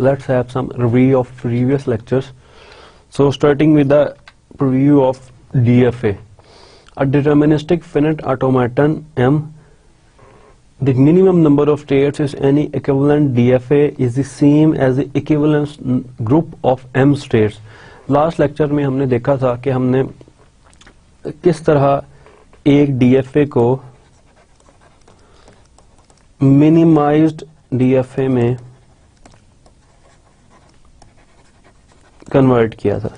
let's have some review of previous lectures. So starting with the preview of DFA, a deterministic finite automaton M. The minimum number of states is any equivalent DFA is the same as the equivalence group of M states. Last lecture में हमने देखा था कि हमने किस तरह एक DFA को मिनिमाइज्ड DFA में कन्वर्ट किया था।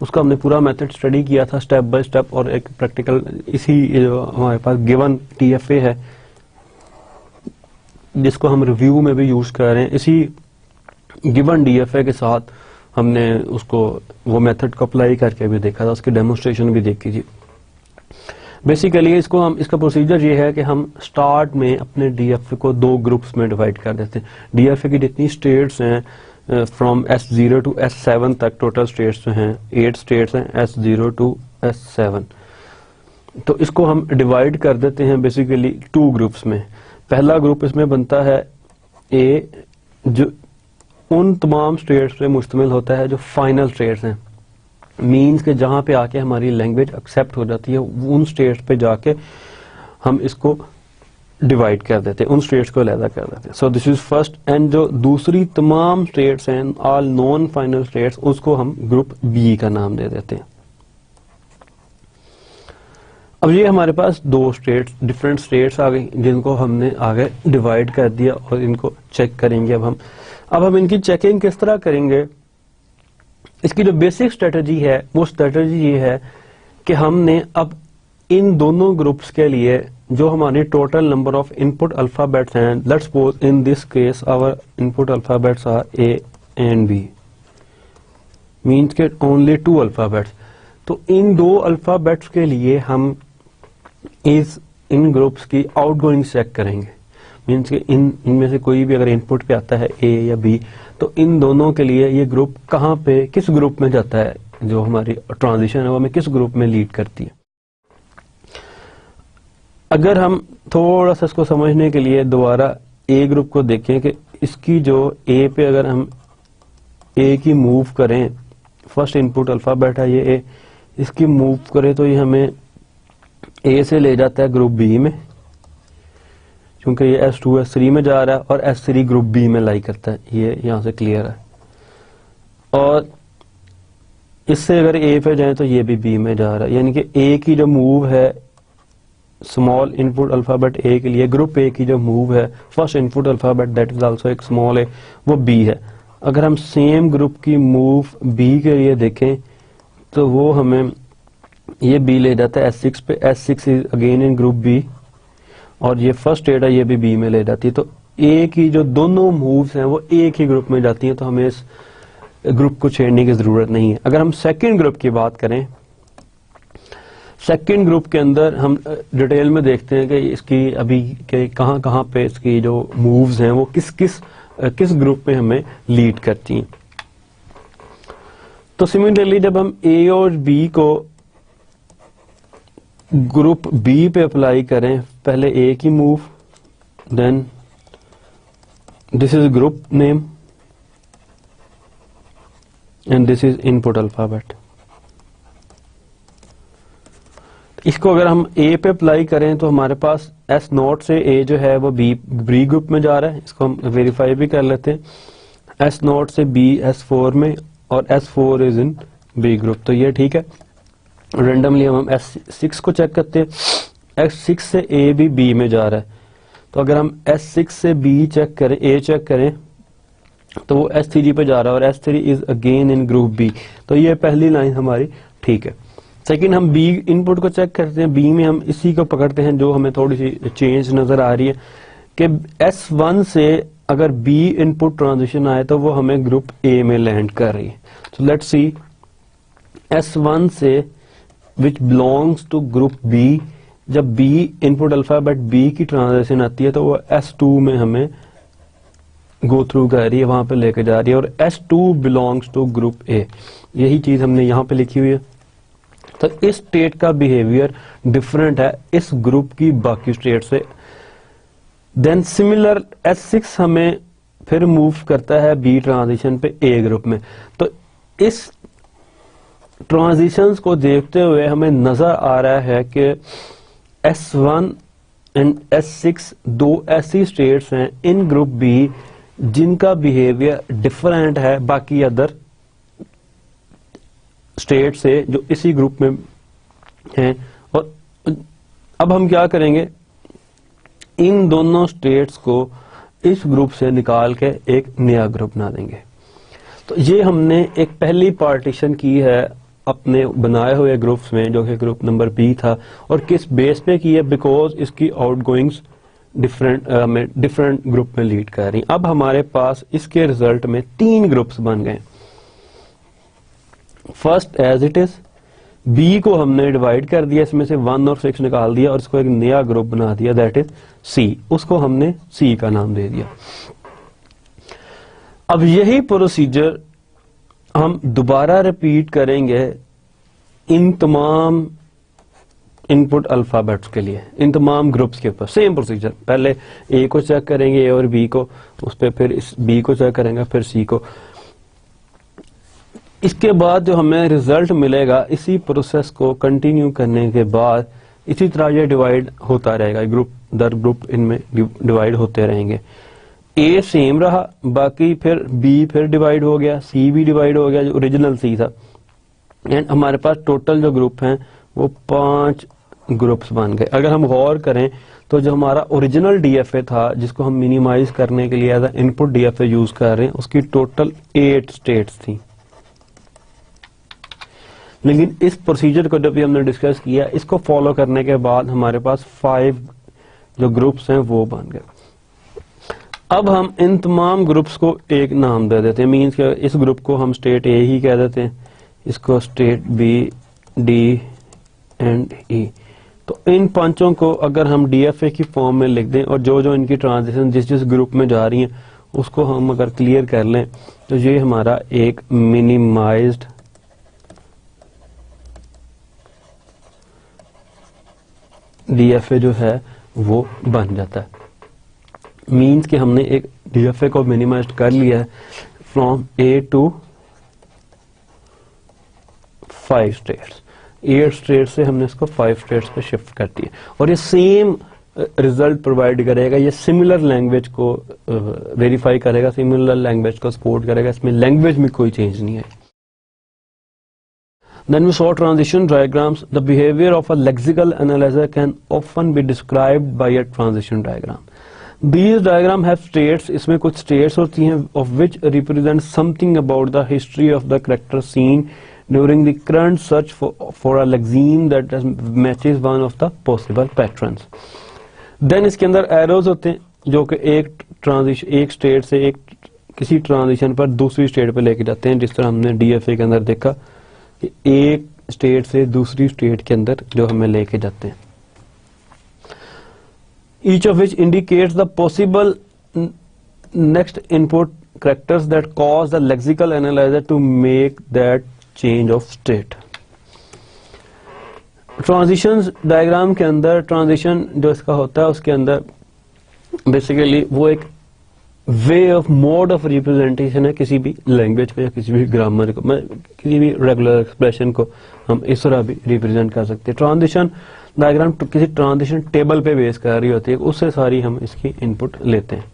उसका हमने पूरा मेथड स्टडी किया था स्टेप बाय स्टेप, और एक प्रैक्टिकल इसी जो हमारे पास गिवन DFA है जिसको हम रिव्यू में भी यूज कर रहे हैं, इसी गिवन DFA के साथ हमने उसको वो मेथड को अप्लाई करके भी देखा था, उसकी डेमोन्स्ट्रेशन भी देखी थी। बेसिकली इसका प्रोसीजर ये है कि हम स्टार्ट में अपने DFA को दो ग्रुप्स में डिवाइड कर देते हैं। DFA की जितनी स्टेट्स हैं फ्रॉम S0 टू S7 तक, टोटल स्टेट्स जो हैं 8 स्टेट्स हैं S0 टू S7, तो इसको हम डिवाइड कर देते हैं बेसिकली टू ग्रुप्स में। पहला ग्रुप इसमें बनता है A, जो उन तमाम स्टेट्स पे मुश्तमिल होता है जो फाइनल स्टेट्स हैं, मीन्स के जहां पे आके हमारी लैंग्वेज एक्सेप्ट हो जाती है, उन स्टेट्स पे जाके हम इसको डिवाइड कर देते हैं, उन स्टेट्स को अलग कर देते हैं। सो दिस इज फर्स्ट। एंड जो दूसरी तमाम स्टेट्स हैं ऑल नॉन फाइनल स्टेट्स, उसको हम ग्रुप बी का नाम दे देते हैं। अब ये हमारे पास दो स्टेट्स, डिफरेंट स्टेट्स आ गई जिनको हमने आगे डिवाइड कर दिया और इनको चेक करेंगे। अब हम इनकी चेकिंग किस तरह करेंगे, इसकी जो बेसिक स्ट्रेटजी है वो स्ट्रेटजी ये है कि हमने अब इन दोनों ग्रुप्स के लिए जो हमारी total number of input alphabets हैं, let's suppose in this case our input alphabets are A and B, means के ओनली 2 अल्फाबेट्स। तो इन दो अल्फाबेट्स के लिए हम इन ग्रुप्स की आउटगोइंग चेक करेंगे, मीन्स कि इनमें से कोई भी अगर इनपुट पे आता है A या B, तो इन दोनों के लिए ये ग्रुप कहाँ पे किस ग्रुप में जाता है, जो हमारी ट्रांजिशन है वो हमें किस ग्रुप में लीड करती है। अगर हम थोड़ा सा इसको समझने के लिए दोबारा A ग्रुप को देखें कि इसकी जो A पे अगर हम A की मूव करें, फर्स्ट इनपुट अल्फाबेट है ये A, इसकी मूव करें तो ये हमें A से ले जाता है ग्रुप B में, क्योंकि ये S2 S3 में जा रहा है और S3 ग्रुप B में लाई करता है, ये यहां से क्लियर है। और इससे अगर A पे जाए तो ये भी B में जा रहा है, यानी कि A की जो मूव है स्मॉल इनपुट अल्फाबेट A के लिए, ग्रुप A की जो मूव है first input alphabet that is also एक स्मॉल a, वो B है। अगर हम सेम ग्रुप की मूव B के लिए देखें तो वो हमें ये B ले जाता है S6 पे, S6 is again in group B, और ये फर्स्ट स्टेट है ये भी B में ले जाती है। तो A की जो दोनों मूव्स हैं वो एक ही ग्रुप में जाती हैं, तो हमें इस ग्रुप को छेड़ने की जरूरत नहीं है। अगर हम सेकंड ग्रुप की बात करें, सेकंड ग्रुप के अंदर हम डिटेल में देखते हैं कि इसकी अभी के कहां पे इसकी जो मूव्स हैं वो किस ग्रुप में हमें लीड करती हैं। तो सिमिलरली जब हम A और B को ग्रुप B पे अप्लाई करें, पहले A की move, then this is group name and this is input alphabet. इसको अगर हम A पे अप्लाई करें तो हमारे पास S0 से A जो है वो B ग्रुप में जा रहा है, इसको हम वेरीफाई भी कर लेते हैं। S0 से B S4 में और S4 is in B group, तो ये ठीक है। रेंडमली हम S6 को चेक करते हैं, S6 से A भी B में जा रहा है, तो अगर हम S6 से B चेक करें, A चेक करें तो वो S3 पे जा रहा है और S3 is again in group B, तो ये पहली लाइन हमारी ठीक है। सेकंड हम B इनपुट को चेक करते हैं, B में हम इसी को पकड़ते हैं जो हमें थोड़ी सी चेंज नजर आ रही है कि S1 से अगर B इनपुट ट्रांजिशन आए तो वो हमें ग्रुप A में लैंड कर रही है। तो लेट्स सी, S1 से which belongs to group B, जब B इनपुट अल्फाबेट B की ट्रांजिशन आती है तो वो S2 में हमें गो थ्रू कर रही है, वहां पे लेके जा रही है, और S2 belongs to group A, यही चीज हमने यहां पे लिखी हुई है। तो इस स्टेट का बिहेवियर डिफरेंट है इस ग्रुप की बाकी स्टेट से। देन सिमिलर S6 हमें फिर मूव करता है बी ट्रांजिशन पे ए ग्रुप में। तो इस ट्रांजिशंस को देखते हुए हमें नजर आ रहा है कि S1 एंड S6 दो ऐसी स्टेट्स हैं इन ग्रुप बी जिनका बिहेवियर डिफरेंट है बाकी अदर स्टेट से जो इसी ग्रुप में हैं। और अब हम क्या करेंगे, इन दोनों स्टेट्स को इस ग्रुप से निकाल के एक नया ग्रुप बना देंगे। तो ये हमने एक पहली पार्टीशन की है अपने बनाए हुए ग्रुप्स में, जो कि ग्रुप नंबर बी था, और किस बेस पे की है, बिकॉज इसकी आउटगोइंग्स डिफरेंट ग्रुप में लीड कर रही। अब हमारे पास इसके रिजल्ट में 3 ग्रुप्स बन गए। First as it is, B को हमने डिवाइड कर दिया, इसमें से 1 और 6 निकाल दिया और इसको एक नया ग्रुप बना दिया, दैट इज सी। उसको हमने सी का नाम दे दिया। अब यही प्रोसीजर हम दोबारा रिपीट करेंगे इन तमाम इनपुट अल्फाबेट्स के लिए, इन तमाम ग्रुप्स के ऊपर सेम प्रोसीजर। पहले ए को चेक करेंगे, ए और बी को, उस पर फिर इस बी को चेक करेंगे, फिर सी को। इसके बाद जो हमें रिजल्ट मिलेगा, इसी प्रोसेस को कंटिन्यू करने के बाद इसी तरह ये डिवाइड होता रहेगा, ग्रुप दर ग्रुप इनमें डिवाइड होते रहेंगे। ए सेम रहा, बाकी फिर बी फिर डिवाइड हो गया, सी भी डिवाइड हो गया जो ओरिजिनल सी था, एंड हमारे पास टोटल जो ग्रुप हैं वो 5 ग्रुप्स बन गए। अगर हम गौर करें तो जो हमारा ओरिजिनल डीएफए था, जिसको हम मिनिमाइज करने के लिए एज इनपुट डीएफए यूज कर रहे हैं, उसकी टोटल 8 स्टेट्स थी। लेकिन इस प्रोसीजर को जब भी हमने डिस्कस किया, इसको फॉलो करने के बाद हमारे पास 5 जो ग्रुप्स हैं वो बन गए। अब हम इन तमाम ग्रुप्स को एक नाम दे देते हैं, मीन्स कि इस ग्रुप को हम स्टेट ए ही कह देते हैं, इसको स्टेट बी, डी एंड ई। तो इन पांचों को अगर हम डीएफए की फॉर्म में लिख दें और जो जो इनकी ट्रांजिशन जिस जिस ग्रुप में जा रही हैं उसको हम अगर क्लियर कर लें, तो ये हमारा एक मिनिमाइज्ड डीएफए जो है वो बन जाता है। मीन्स कि हमने एक डीएफए को मिनिमाइज कर लिया है from A to 5 states. 8 states से हमने इसको 5 स्टेट्स पे शिफ्ट कर दिया, और ये सेम रिजल्ट प्रोवाइड करेगा, ये सिमिलर लैंग्वेज को वेरीफाई करेगा, सिमिलर लैंग्वेज को सपोर्ट करेगा, इसमें लैंग्वेज में कोई चेंज नहीं है। Then we saw transition diagrams. The behavior of a lexical analyzer can often be described by a transition diagram. These diagrams have states. इसमें कुछ states होती हैं of which represent something about the history of the character seen during the current search for a lexeme that matches one of the possible patterns. Then इसके अंदर arrows होते हैं जो कि एक स्टेट से किसी ट्रांजिशन पर दूसरी स्टेट पे लेके जाते हैं, जिस तरह हमने डीएफए के अंदर देखा कि एक स्टेट से दूसरी स्टेट के अंदर जो हमें लेके जाते हैं। Each of which indicates the possible next input characters that cause the lexical analyzer to make that change of state. Transitions diagram के अंदर ट्रांजिशन जो इसका होता है उसके अंदर बेसिकली वो एक way of mode of representation है किसी भी लैंग्वेज को या किसी भी ग्रामर को, किसी भी रेगुलर एक्सप्रेशन को हम इस तरह भी रिप्रेजेंट कर सकते हैं। ट्रांजिशन डायग्राम किसी ट्रांजिशन टेबल पे बेस कर रही होती है, उससे सारी हम इसकी इनपुट लेते हैं।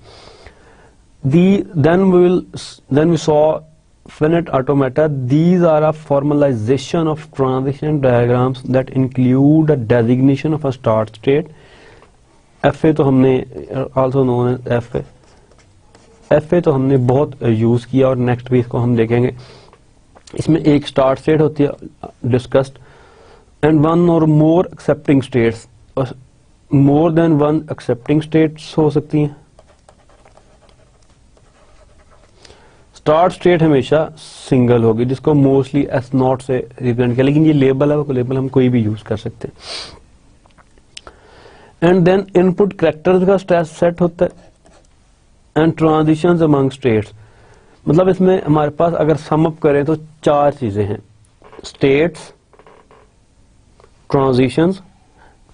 Then we saw finite automata. These are a formalization of transition diagrams that include a designation of a start state. FA तो हमने also known as FA. FA तो हमने बहुत यूज किया और नेक्स्ट भी इसको हम देखेंगे। इसमें एक स्टार्ट स्टेट होती है डिस्कस्ड, एंड 1 और more accepting states, more than 1 accepting states हो सकती हैं। स्टार्ट स्टेट हमेशा सिंगल होगी, जिसको मोस्टली S0 से रिप्रेजेंट किया, लेकिन ये लेबल है, वो लेबल हम कोई भी यूज कर सकते हैं। एंड देन इनपुट कैरेक्टर्स का सेट होता है, एंड ट्रांजिशंस अमंग स्टेट्स। मतलब इसमें हमारे पास अगर सम अप करें तो 4 चीजें हैं: स्टेट्स, ट्रांजिशंस,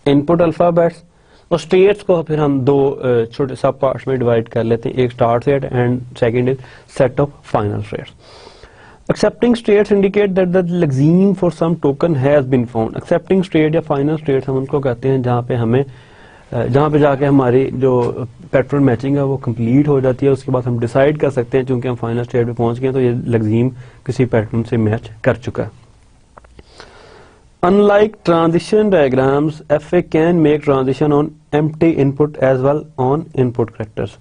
इनपुट अल्फाबेट्स और स्टेट्स को फिर हम दो छोटे सब पार्ट्स में डिवाइड कर लेते हैं, एक start state and second is set of final states. Accepting states indicate that the lexeme for some token has been found. Accepting state या final states हम उनको कहते हैं जहाँ पे जाके हमारी जो पैटर्न मैचिंग है वो कंप्लीट हो जाती है. उसके बाद हम डिसाइड कर सकते हैं, चूंकि हम फाइनल स्टेट पे पहुंच गए तो ये lexeme किसी पैटर्न से मैच कर चुका है. Unlike transition diagrams, FA can make transition on empty input as well on input characters.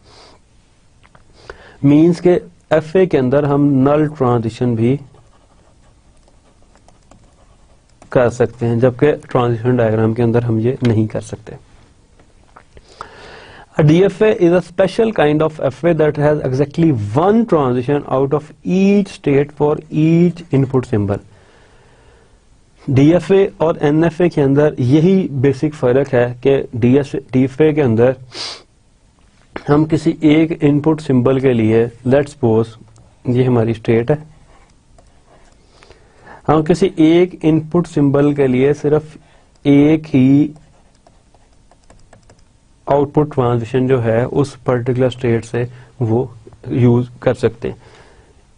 Means के FA के अंदर हम नल ट्रांजिशन भी कर सकते हैं, जबकि ट्रांजिशन डायग्राम के अंदर हम ये नहीं कर सकते. A DFA is a special kind of FA that has exactly one transition out of each state for each input symbol. DFA और NFA के अंदर यही बेसिक फर्क है कि DFA के अंदर हम किसी एक इनपुट सिंबल के लिए, लेट्स सपोज ये हमारी स्टेट है, हम किसी एक इनपुट सिंबल के लिए सिर्फ एक ही आउटपुट ट्रांजिशन जो है उस पर्टिकुलर स्टेट से वो यूज कर सकते हैं.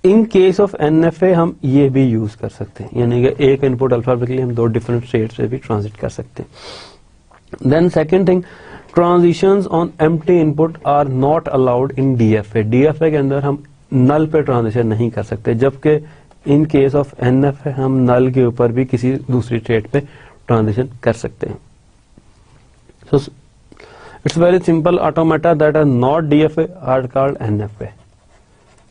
इन केस ऑफ NFA हम ये भी यूज कर सकते हैं, यानी कि एक इनपुट अल्फाबेट के लिए हम दो डिफरेंट स्टेट से भी ट्रांजिट कर सकते हैं. Then second thing, transitions on empty input are not allowed in DFA. DFA के अंदर हम नल पे ट्रांजिशन नहीं कर सकते, जबकि इन केस ऑफ NFA हम नल के ऊपर भी किसी दूसरी स्टेट पे ट्रांजिशन कर सकते हैं. So it's very simple. Automata that are not DFA are called NFA,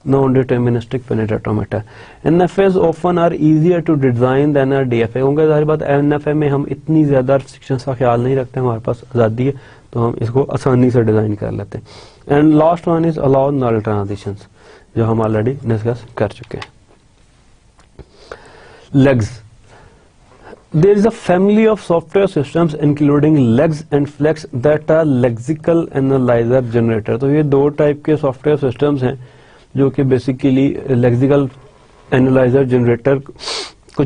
non-deterministic finite automata. NFAs often are easier to design than a DFA. क्योंकि जाहिर बात NFA में हम इतनी ज्यादा रिस्ट्रिक्शंस का ख्याल नहीं रखते, हमारे पास आजादी है तो हम इसको आसानी से डिजाइन कर लेते हैं. And last one is allow null transitions, जो हम ऑलरेडी डिस्कस कर चुके हैं. लेग्स. There is a family of software systems including legs and flex that are lexical analyzer generator. तो ये दो टाइप के सॉफ्टवेयर सिस्टम्स हैं जो कि बेसिकली लेक्सिकल एनालाइजर जनरेटर को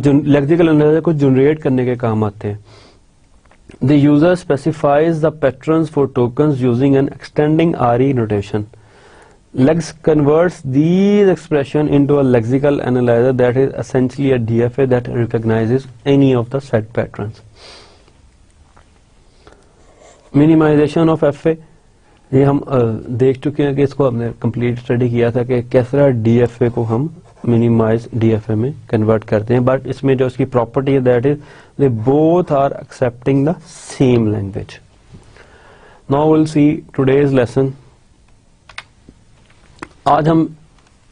जनरेट करने के काम आते हैं. The user specifies the patterns for tokens using an extending RE notation. Legs converts these expression into a lexical analyzer that is essentially a DFA that recognizes any of the set patterns. Minimization of FA. ये हम देख चुके हैं कि इसको हमने complete study किया था कि किस तरह DFA को हम मिनिमाइज DFA में कन्वर्ट करते हैं. बट इसमें जो इसकी प्रॉपर्टी है that is they both are accepting the same language. Now will see today's lesson. आज हम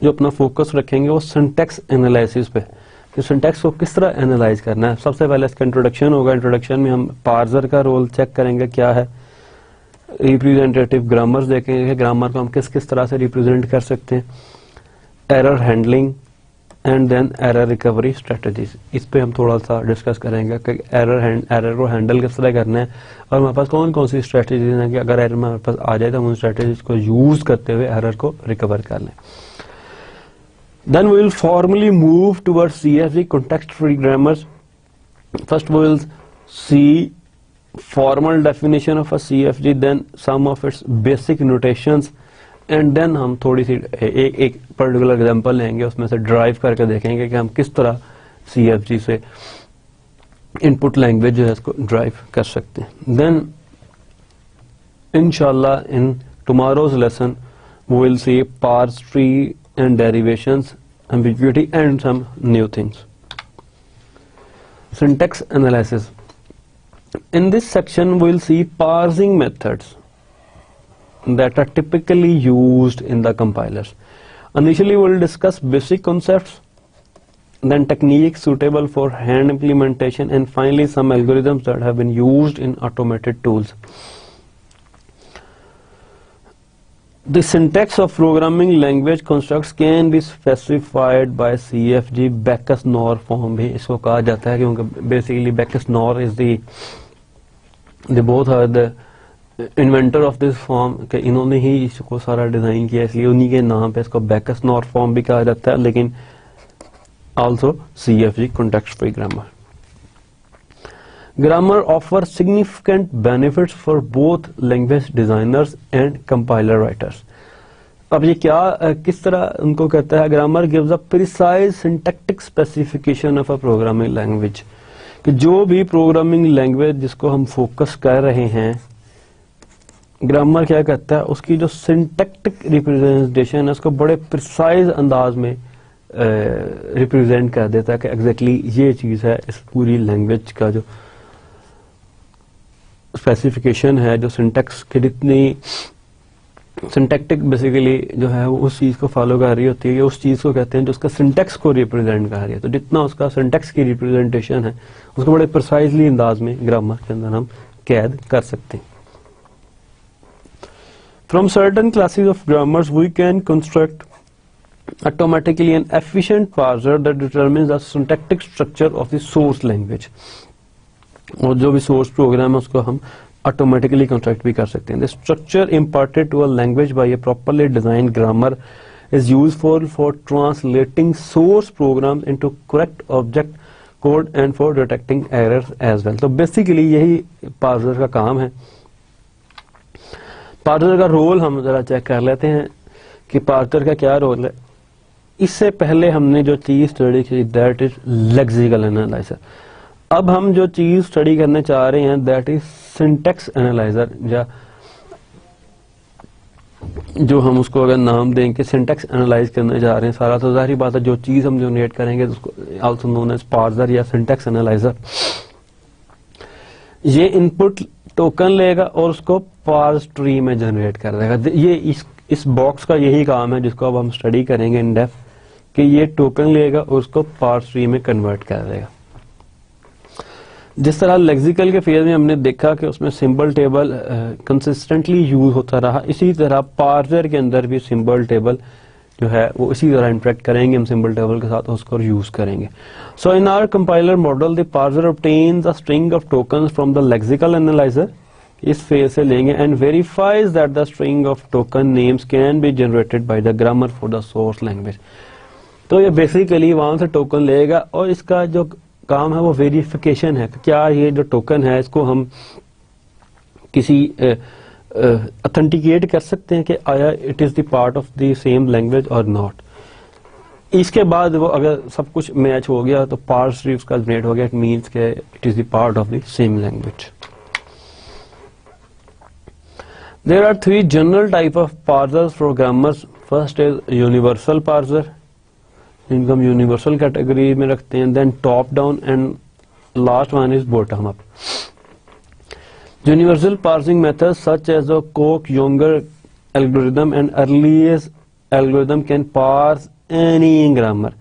जो अपना फोकस रखेंगे वो सिंटैक्स एनालिसिस पे, कि सिंटैक्स को किस तरह एनालाइज करना है. सबसे पहले इसका इंट्रोडक्शन होगा. इंट्रोडक्शन में हम पार्सर का रोल चेक करेंगे क्या है, रिप्रेजेंटेटिव ग्रामर्स देखेंगे, ग्रामर को हम किस किस तरह से रिप्रेजेंट कर सकते हैं, error handling and then error recovery strategies. इस पे हम थोड़ा सा डिस्कस करेंगे कि एरर को हैंडल किस तरह करना है और हमारे पास कौन कौन सी स्ट्रेटजीज हैं कि अगर एरर हमारे पास आ जाए तो हम उन स्ट्रेटजीज को यूज करते हुए एरर को रिकवर कर लें. Then we will formally move towards CFG context free grammars. First we will see formal definition of a CFG, then some of its basic notations, and then हम थोड़ी सी एक particular example लेंगे, उसमें से drive करके देखेंगे कि हम किस तरह CFG से इनपुट लैंग्वेज जो है इसको ड्राइव कर सकते हैं. देन इंशाल्लाह in tomorrow's lesson we will see parse tree and derivations, ambiguity and some new things. Syntax analysis. In this section we will see parsing methods that are typically used in the compilers. Initially we will discuss basic concepts, then techniques suitable for hand implementation, and finally some algorithms that have been used in automated tools. The syntax of programming language constructs can be specified by CFG. Backus-Naur form भी इसको कहा जाता है क्योंकि basically Backus-Naur is they both are the inventor of this form, कि इन्होंने ही इसको सारा डिजाइन किया, इसलिए उन्हीं के नाम पे इसको Backus-Naur form भी कहा जाता है, लेकिन also CFG context free grammar. Grammar offer significant benefits for both language designers and compiler writers. अब ये क्या किस तरह उनको कहता है, grammar gives a precise syntactic specification of a programming language, कि जो भी प्रोग्रामिंग लैंग्वेज जिसको हम फोकस कर रहे हैं, ग्रामर क्या कहता है, उसकी जो सिंटैक्टिक रिप्रेजेंटेशन है उसको बड़े प्रिसाइज अंदाज में रिप्रेजेंट कर देता है कि एग्जैक्टली ये चीज है, इस पूरी लैंग्वेज का जो स्पेसिफिकेशन है, जो सिंटैक्स की जितनी सिंटैक्टिक बेसिकली जो है वो उस चीज को फॉलो कर रही होती है, उस चीज को कहते हैं जो उसका सिंटैक्स को रिप्रेजेंट कर रही है। तो जितना उसका सिंटैक्स की रिप्रेजेंटेशन है उसको बड़े प्रिसाइजली अंदाज में ग्रामर के अंदर हम कैद कर सकते हैं। From certain classes of grammars, we can construct automatically an efficient parser that determines the syntactic structure of the source language. और जो भी source program है उसको हम automatically construct भी कर सकते हैं। The structure imparted to a language by a properly designed grammar is useful for translating source programs into correct object code and for detecting errors as well. तो basically यही parser का काम है। Parser का रोल हम जरा check कर लेते हैं कि पार्सर का क्या रोल है। इससे पहले हमने जो चीज स्टडी की दैट इज लेक्सिकल एनालाइजर। अब हम जो चीज स्टडी करने चाह रहे हैं दैट इज सिंटैक्स एनालाइजर, या जो हम उसको अगर नाम दें कि सिंटैक्स एनालाइज करने जा रहे हैं सारा, तो जाहिर बात है जो चीज हम जनरेट करेंगे उसको आल्सो नोन एज पार्सर या सिंटैक्स एनालाइजर। ये इनपुट टोकन लेगा और उसको पार्स ट्री में जनरेट कर देगा। ये इस बॉक्स का यही काम है जिसको अब हम स्टडी करेंगे इन डेप्थ, कि ये टोकन लेगा और उसको पार्स ट्री में कन्वर्ट कर देगा। जिस तरह लेक्सिकल के फेज में हमने देखा कि उसमें सिंबल टेबल कंसिस्टेंटली यूज होता रहा, इसी तरह पार्सर के अंदर भी सिंबल टेबल जो है वो इसी तरह इंटरेक्ट करेंगे हम सिंबल टेबल के साथ, उसको यूज करेंगे। So in our compiler model the parser obtains a string of tokens from the lexical analyser, इस फेज से लेंगे, and verifies that the string of token names can be generated by the grammar for the source language. तो ये basically वहां से token लेगा और इसका जो काम है वो वेरिफिकेशन है, क्या ये जो टोकन है इसको हम किसी ऑथेंटिकेट कर सकते हैं कि आया it is the part of the same language और नॉट। इसके बाद वो अगर सब कुछ मैच हो गया तो पार्स ट्री उसका जनरेट हो गया, इट मींस के it is the part of the same language. There are three general type of parsers for grammars. First is universal parser, इनको हम यूनिवर्सल कैटेगरी में रखते हैं, then top down and last one is bottom up. Universal parsing methods such as the Koch-Younger algorithm and earliest algorithm can parse any grammar.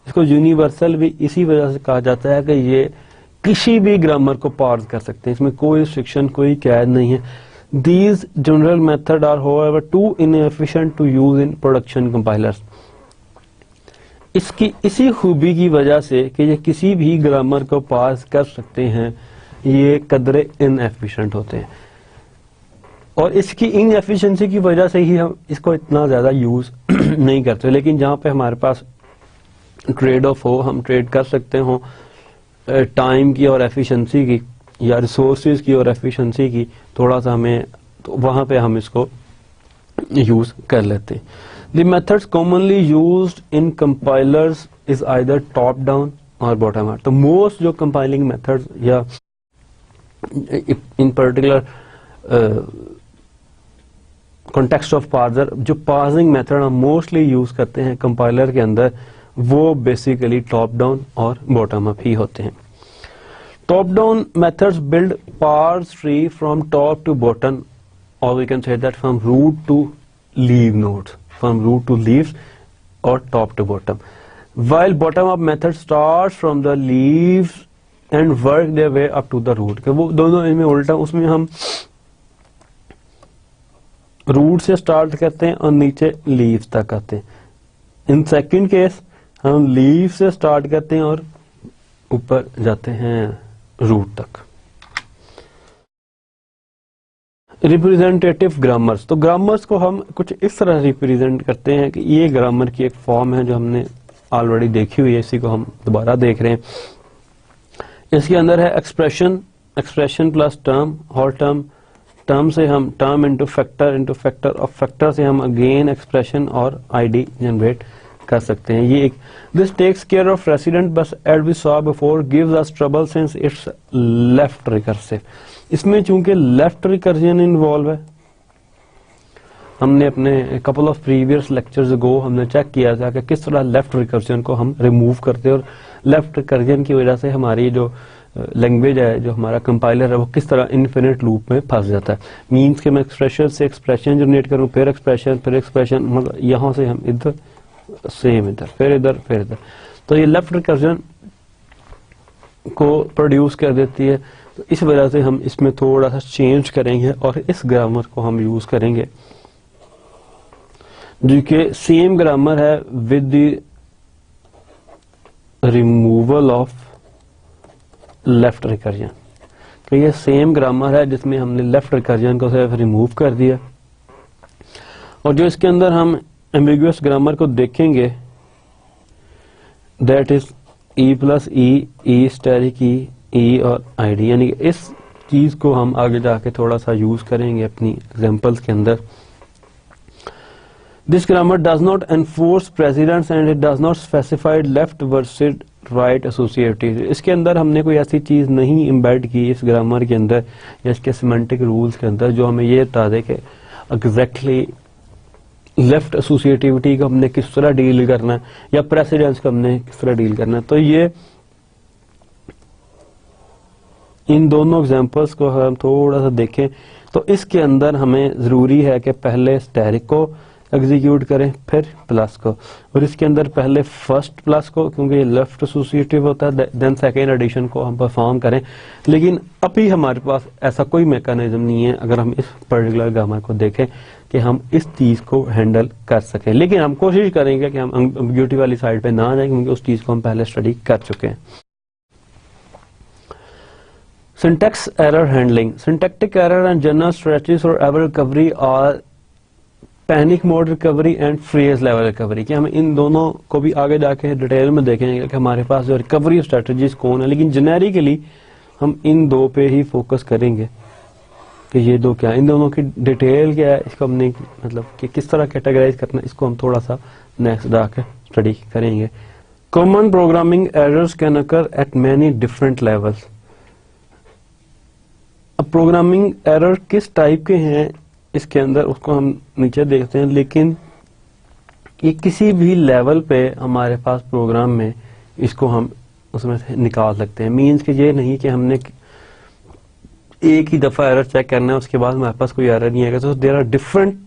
इसको universal भी इसी वजह से कहा जाता है कि ये किसी भी ग्रामर को पार्स कर सकते हैं, इसमें कोई रिस्ट्रिक्शन कोई कैद नहीं है। These general methods are however too inefficient to use in production compilers. इसकी इसी खूबी की वजह से कि ये किसी भी ग्रामर को पास कर सकते हैं, ये कदरे इनएफिशिएंट होते हैं, और इसकी इनएफिशिएंसी की वजह से ही हम इसको इतना ज्यादा यूज नहीं करते। लेकिन जहाँ पे हमारे पास ट्रेड ऑफ हो, हम ट्रेड कर सकते हो टाइम की और एफिशिएंसी की, या रिसोर्सेज की और एफिशिएंसी की, थोड़ा सा हमें तो वहां पे हम इसको यूज कर लेते हैं। The methods commonly used in compilers is either top down और बॉटम अप। तो मोस्ट जो कंपाइलिंग मेथड्स या इन पर्टिकुलर कॉन्टेक्स्ट ऑफ पार्सर जो पार्सिंग मेथड हम मोस्टली यूज करते हैं कंपाइलर के अंदर, वो बेसिकली टॉप डाउन और बॉटम अप ही होते हैं। Top down methods build parse tree from top to bottom, or we can say that from root to leaf nodes, from root to leaves or top to bottom. While bottom up method starts from the leaves and work their way up to the root. कि वो दोनों इनमें उल्टा, उसमें हम root से start करते हैं और नीचे लीव्स तक आते हैं। इन सेकंड केस हम लीव से स्टार्ट करते हैं और ऊपर जाते हैं रूट तक। रिप्रेजेंटेटिव ग्रामर्स, तो ग्रामर्स को हम कुछ इस तरह रिप्रेजेंट करते हैं कि ये ग्रामर की एक फॉर्म है जो हमने ऑलरेडी देखी हुई है, इसी को हम दोबारा देख रहे हैं। इसके अंदर है एक्सप्रेशन एक्सप्रेशन प्लस टर्म, और टर्म से हम टर्म इंटू फैक्टर और फैक्टर से हम अगेन एक्सप्रेशन और आईडी जनरेट कर सकते हैं। ये एक this takes care of precedence but as we saw before gives us trouble since it's left recursive. इसमें चूंकि लेफ्ट रिकर्जन इन्वॉल्व है, हमने अपने couple of previous lectures ago हमने चेक किया था कि किस तरह लेफ्ट रिकर्जन को हम रिमूव करते हैं, और लेफ्ट रिकर्जन की वजह से हमारी जो लैंग्वेज है, जो हमारा कंपाइलर है, वो किस तरह इन्फिनिट लूप में फंस जाता है। मीन्स कि मैं एक्सप्रेशन से एक्सप्रेशन जनरेट करूं, फिर एक्सप्रेशन, मतलब यहाँ से हम इधर सेम इधर, फिर इधर, तो ये लेफ्ट रिकर्जन को प्रोड्यूस कर देती है। तो इस वजह से हम इसमें थोड़ा सा चेंज करेंगे और इस ग्रामर को हम यूज करेंगे, जो कि सेम ग्रामर है with the removal of left recursion. तो ये सेम ग्रामर है जिसमें हमने लेफ्ट रिकर्जन को सिर्फ रिमूव कर दिया। और जो इसके अंदर हम एम्बिगुअस ग्रामर को देखेंगे, that is E plus E static E और आईडी, यानी कि इस चीज को हम आगे जाके थोड़ा सा यूज करेंगे अपनी एग्जांपल्स के अंदर। This grammar does not enforce precedents and it does not specified left versus right associative. इसके अंदर हमने कोई ऐसी चीज नहीं इम्बेड की इस ग्रामर के अंदर या इसके सिमेंटिक रूल्स के अंदर जो हमें ये बता दे कि एग्जैक्टली लेफ्ट एसोसिएटिविटी को हमने किस तरह डील करना है या प्रेसिडेंस को हमने किस तरह डील करना है। तो ये इन दोनों एग्जांपल्स को हम थोड़ा सा देखें तो इसके अंदर हमें जरूरी है कि पहले स्टैटिक को एग्जीक्यूट करें, फिर प्लस को, और इसके अंदर पहले फर्स्ट प्लस को, क्योंकि ये लेफ्ट एसोसिएटिव होता है, देन सेकेंड एडिशन को हम परफॉर्म करें। लेकिन अभी हमारे पास ऐसा कोई मैकेनिज्म नहीं है, अगर हम इस पर्टिकुलर ग्रामर को देखें, कि हम इस चीज को हैंडल कर सकें। लेकिन हम कोशिश करेंगे कि हम एम्बिग्युइटी वाली साइड पे ना जाएं, क्योंकि उस चीज को हम पहले स्टडी कर चुके हैं। Syntax error handling, syntactic error and general strategies for error recovery और panic mode recovery and phrase level recovery, कि हम इन दोनों को भी आगे जाके डिटेल में देखेंगे कि हमारे पास जो रिकवरी स्ट्रेटजीज कौन है। लेकिन जेनेरिकली हम इन दो पे ही फोकस करेंगे कि ये दो क्या है, इन दोनों की डिटेल क्या है, इसको हमने मतलब कि किस तरह कैटेगराइज करना है, इसको हम थोड़ा सा नेक्स्ट जाके स्टडी करेंगे। Common programming errors can occur at many different levels. अब प्रोग्रामिंग एरर किस टाइप के हैं इसके अंदर उसको हम नीचे देखते हैं, लेकिन ये किसी भी लेवल पे हमारे पास प्रोग्राम में इसको हम उसमें से निकाल सकते हैं। मीन्स कि ये नहीं कि हमने एक ही दफा एरर चेक करना है उसके बाद हमारे पास कोई एरर नहीं आएगा। तो there are different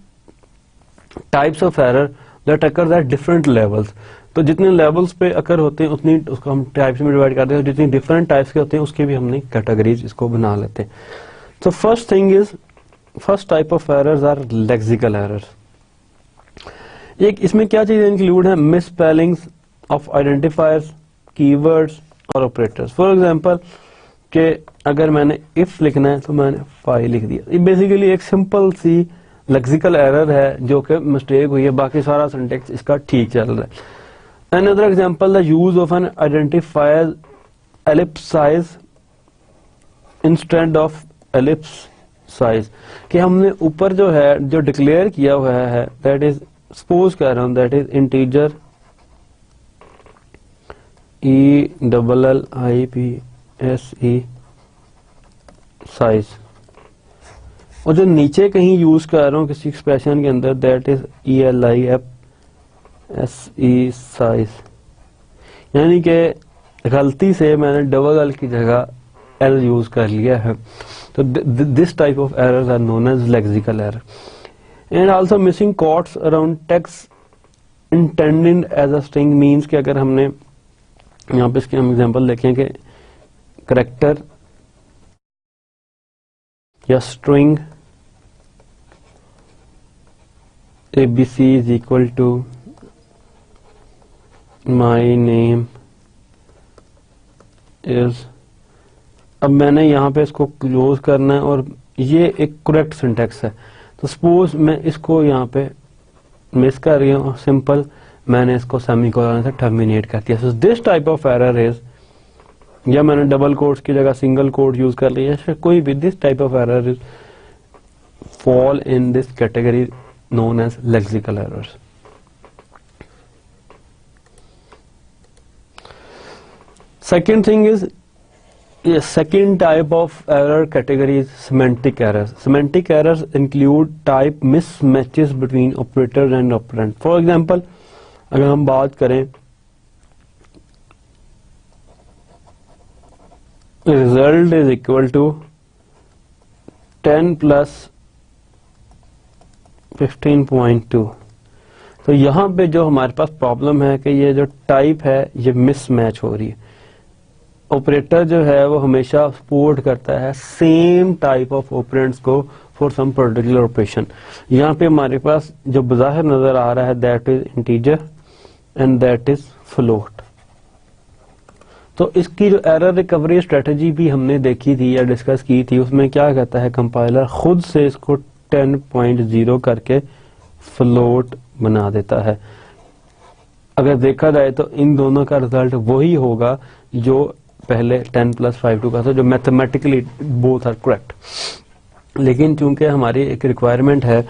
types of error that occur at different levels. तो जितने लेवल्स पे अकर होते हैं उतनी उसको हम टाइप्स में डिवाइड करते हैं, जितनी डिफरेंट टाइप्स के होते हैं उसके भी हमने कैटेगरीज इसको बना लेते हैं। तो first thing is, first type of errors are lexical errors. एक इसमें क्या चीजें इंक्लूड है, misspellings of identifiers, keywords और ऑपरेटर्स। फॉर एग्जांपल कि अगर मैंने इफ लिखना है तो मैंने फाइल लिख दिया, ये बेसिकली एक सिंपल सी लेक्सिकल एरर है जो कि मिस्टेक हुई है, बाकी सारा सिंटेक्स इसका ठीक चल रहा है। Another example, the use of N identifier ellipse size instead of ellipse size, कि हमने ऊपर जो है जो डिक्लेयर किया हुआ है दैट इज, सपोज कर रहा हूं that is integer ELLIPSE size, और जो नीचे कहीं यूज कर रहा हूं किसी एक्सप्रेशन के अंदर दैट इज ELIFSE साइज, यानी कि गलती से मैंने डबल एल की जगह एल यूज कर लिया है। तो this type of errors are known as lexical error. And also missing quotes around text intended as a string, means कि अगर हमने यहाँ पे इसके हम एग्जांपल देखें कि करेक्टर या string ABC is equal to my name is, अब मैंने यहाँ पे इसको क्लोज करना है और ये एक करेक्ट सिंटेक्स है। तो सपोज मैं इसको यहाँ पे मिस कर रही हूँ, सिंपल मैंने इसको सेमीकोलन से टर्मिनेट कर दिया। सो this type of error is या मैंने डबल कोट्स की जगह सिंगल कोट यूज कर लिया, कोई भी this type of error is fall in this category known as lexical errors. Second thing is, second type of error category is semantic errors. Semantic errors include type mismatches between operators and operand. For example, अगर हम बात करें result is equal to 10 plus 15.2, तो यहाँ पे जो हमारे पास problem है कि ये जो टाइप है ये मिसमैच हो रही है. ऑपरेटर जो है वो हमेशा सपोर्ट करता है सेम टाइप ऑफ ऑपरेंड्स को फॉर सम पर्टिकुलर ऑपरेशन. यहाँ पे हमारे पास जो बाहर नजर आ रहा है that is integer and that is float. तो इसकी जो एरर रिकवरी स्ट्रेटजी भी हमने देखी थी या डिस्कस की थी, उसमें क्या कहता है कंपाइलर खुद से इसको 10.0 करके फ्लोट बना देता है. अगर देखा जाए तो इन दोनों का रिजल्ट वही होगा जो पहले 10 plus 5 का था, जो मैथमेटिकली बोथ आर करेक्ट. लेकिन चूंकि हमारी एक रिक्वायरमेंट है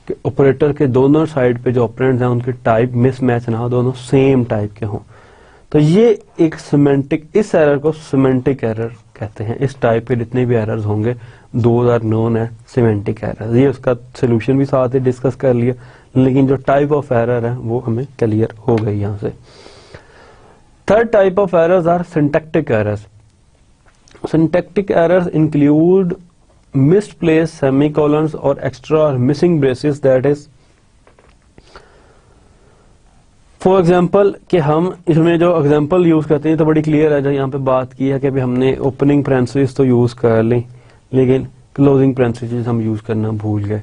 कि ऑपरेटर के दोनों साइड पे जो ऑपरेंड्स हैं उनके टाइप मिसमैच ना हो, दोनों सेम टाइप के हों, तो ये एक सिमेंटिक, इस एरर को सिमेंटिक एरर कहते हैं. इस टाइप के जितने भी एरर्स होंगे those are known as semantic errors. ये उसका सोल्यूशन भी साथ ही डिस्कस कर लिया, लेकिन जो टाइप ऑफ एरर है वो हमें क्लियर हो गई यहाँ से. Third type of errors are syntactic errors. Syntactic errors include misplaced semicolons or extra or missing braces, that is, for example, कि हम इसमें जो एग्जांपल यूज करते हैं तो बड़ी क्लियर है. जो यहाँ पे बात की है कि भी हमने ओपनिंग पैरेंथेसिस तो यूज कर ली लेकिन क्लोजिंग पैरेंथेसिस हम यूज करना भूल गए.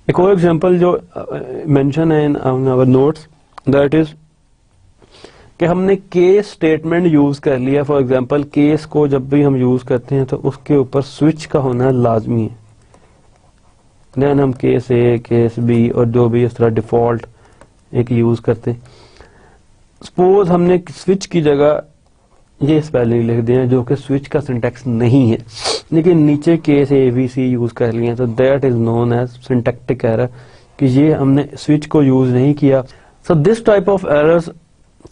एक और एग्जांपल जो मेंशन है in our notes, that is कि हमने केस स्टेटमेंट यूज कर लिया. फॉर एग्जांपल, केस को जब भी हम यूज करते हैं तो उसके ऊपर स्विच का होना लाजमी है. देन हम केस ए, केस बी और जो भी इस तरह डिफॉल्ट एक यूज करते हैं. सपोज हमने स्विच की जगह ये स्पेलिंग लिख दिया जो कि स्विच का सिंटैक्स नहीं है, लेकिन नीचे case A B C use कर लिया, तो that is known as syntactic error, कि ये हमने स्विच को यूज नहीं किया. So this type of errors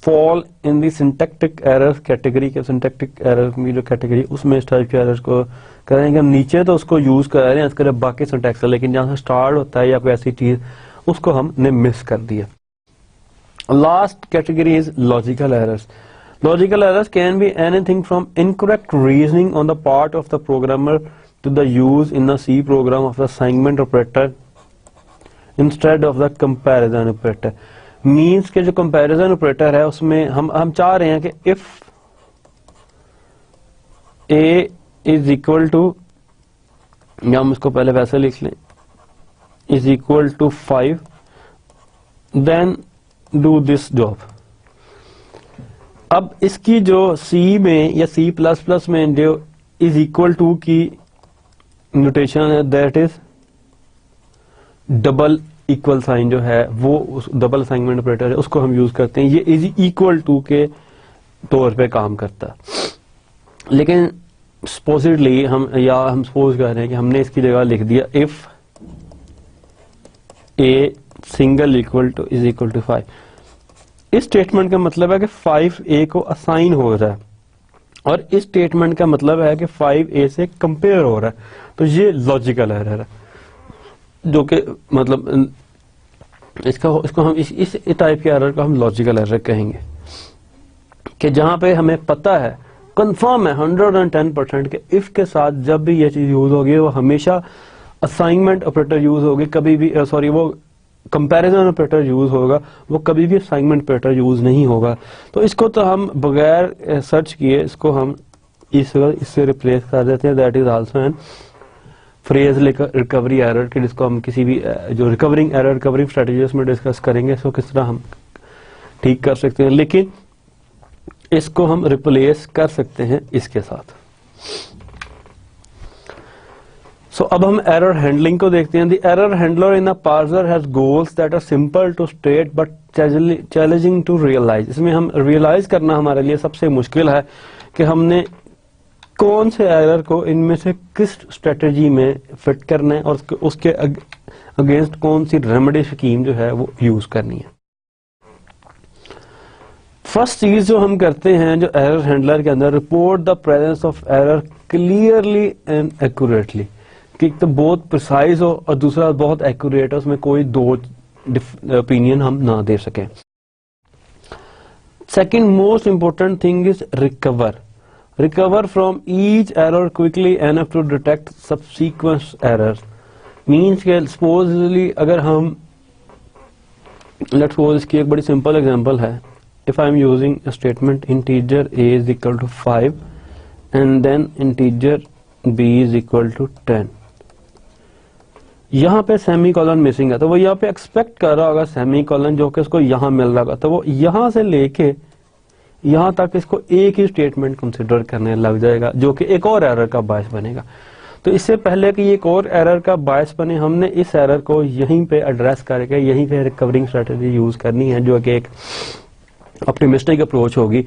fall in the syntactic errors category के. सिंटैक्टिक एरर की जो कैटेगरी, उसमें इस टाइप के एरर्स को करेंगे हम. नीचे तो उसको यूज कर रहे हैं, इसका बाकी सिंटैक्स है, लेकिन जहां से स्टार्ट होता है या कोई ऐसी चीज उसको हमने मिस कर दिया. Last category is logical errors. Logical errors can be anything from incorrect reasoning on the part of the programmer to the use in the C program of the assignment operator instead of the comparison operator. Means के जो comparison operator है उसमें हम चाह रहे हैं कि if A is equal to, या हम इसको पहले वैसे लिख लें, is equal to 5, then do this job. अब इसकी जो सी में या सी प्लस प्लस में जो इज इक्वल टू की नोटेशन है that is double equal sign जो है वो उस डबल असाइनमेंट ऑपरेटर है उसको हम यूज करते हैं. ये इज इक्वल टू के तौर पे काम करता है. लेकिन सपोजिटली हम सपोज कर रहे हैं कि हमने इसकी जगह लिख दिया if A single equal to is equal to 5. इस स्टेटमेंट का मतलब है कि 5 ए को असाइन हो रहा है और इस स्टेटमेंट का मतलब है कि 5 ए से कंपेयर हो रहा है. तो ये लॉजिकल एरर है, जो कि मतलब इसको हम इस टाइप के एरर को हम लॉजिकल एरर कहेंगे, कि जहां पे हमें पता है, कंफर्म है 110% के इफ के साथ जब भी ये चीज यूज होगी वो हमेशा असाइनमेंट ऑपरेटर यूज होगी, कभी भी वो कंपैरिजन ऑपरेटर यूज होगा, वो कभी भी असाइनमेंट ऑपरेटर यूज नहीं होगा. तो इसको तो हम बगैर सर्च किए इसको हम इससे रिप्लेस कर देते हैं. That is also an phrase recovery error, कि जिसको हम किसी भी जो रिकवरिंग एरर रिकवरिंग स्ट्रेटजीज में डिस्कस करेंगे इसको किस तरह हम ठीक कर सकते हैं, लेकिन इसको हम रिप्लेस कर सकते हैं इसके साथ. सो अब हम एरर हैंडलिंग को देखते हैं. The error handler in a parser has goals that are simple to state but challenging to realize, इसमें हम रियलाइज करना हमारे लिए सबसे मुश्किल है कि हमने कौन से एरर को इनमें से किस स्ट्रेटजी में फिट करना है और उसके अगेंस्ट कौन सी रेमेडी स्कीम जो है वो यूज करनी है। फर्स्ट चीज जो हम करते हैं जो एरर हैंडलर के अंदर, report the presence of error clearly and accurately, कि एक तो बहुत प्रिसाइज हो और दूसरा बहुत एक्यूरेट हो, उसमें कोई दो ओपिनियन हम ना दे सकें। Second most important thing is recover from each error quickly enough to detect subsequent errors. Means के सपोजली अगर हम लेट्स सपोज, इसकी एक बड़ी सिंपल एग्जांपल है, if I am using a statement integer a is equal to 5 and then integer b is equal to 10, यहाँ पे semicolon missing है तो वो यहाँ पे एक्सपेक्ट कर रहा होगा सेमीकोलन जो कि उसको यहाँ मिल रहा होगा, तो वो यहाँ से लेके यहाँ तक इसको एक ही स्टेटमेंट कंसिडर करने लग जाएगा जो कि एक और एरर का बायस बनेगा। तो इससे पहले कि एक और एरर का बायस बने, हमने इस एरर को यहीं पे एड्रेस करके यहीं पे रिकवरिंग स्ट्रेटेजी यूज करनी है जो कि एक ऑप्टिमिस्टिक अप्रोच होगी,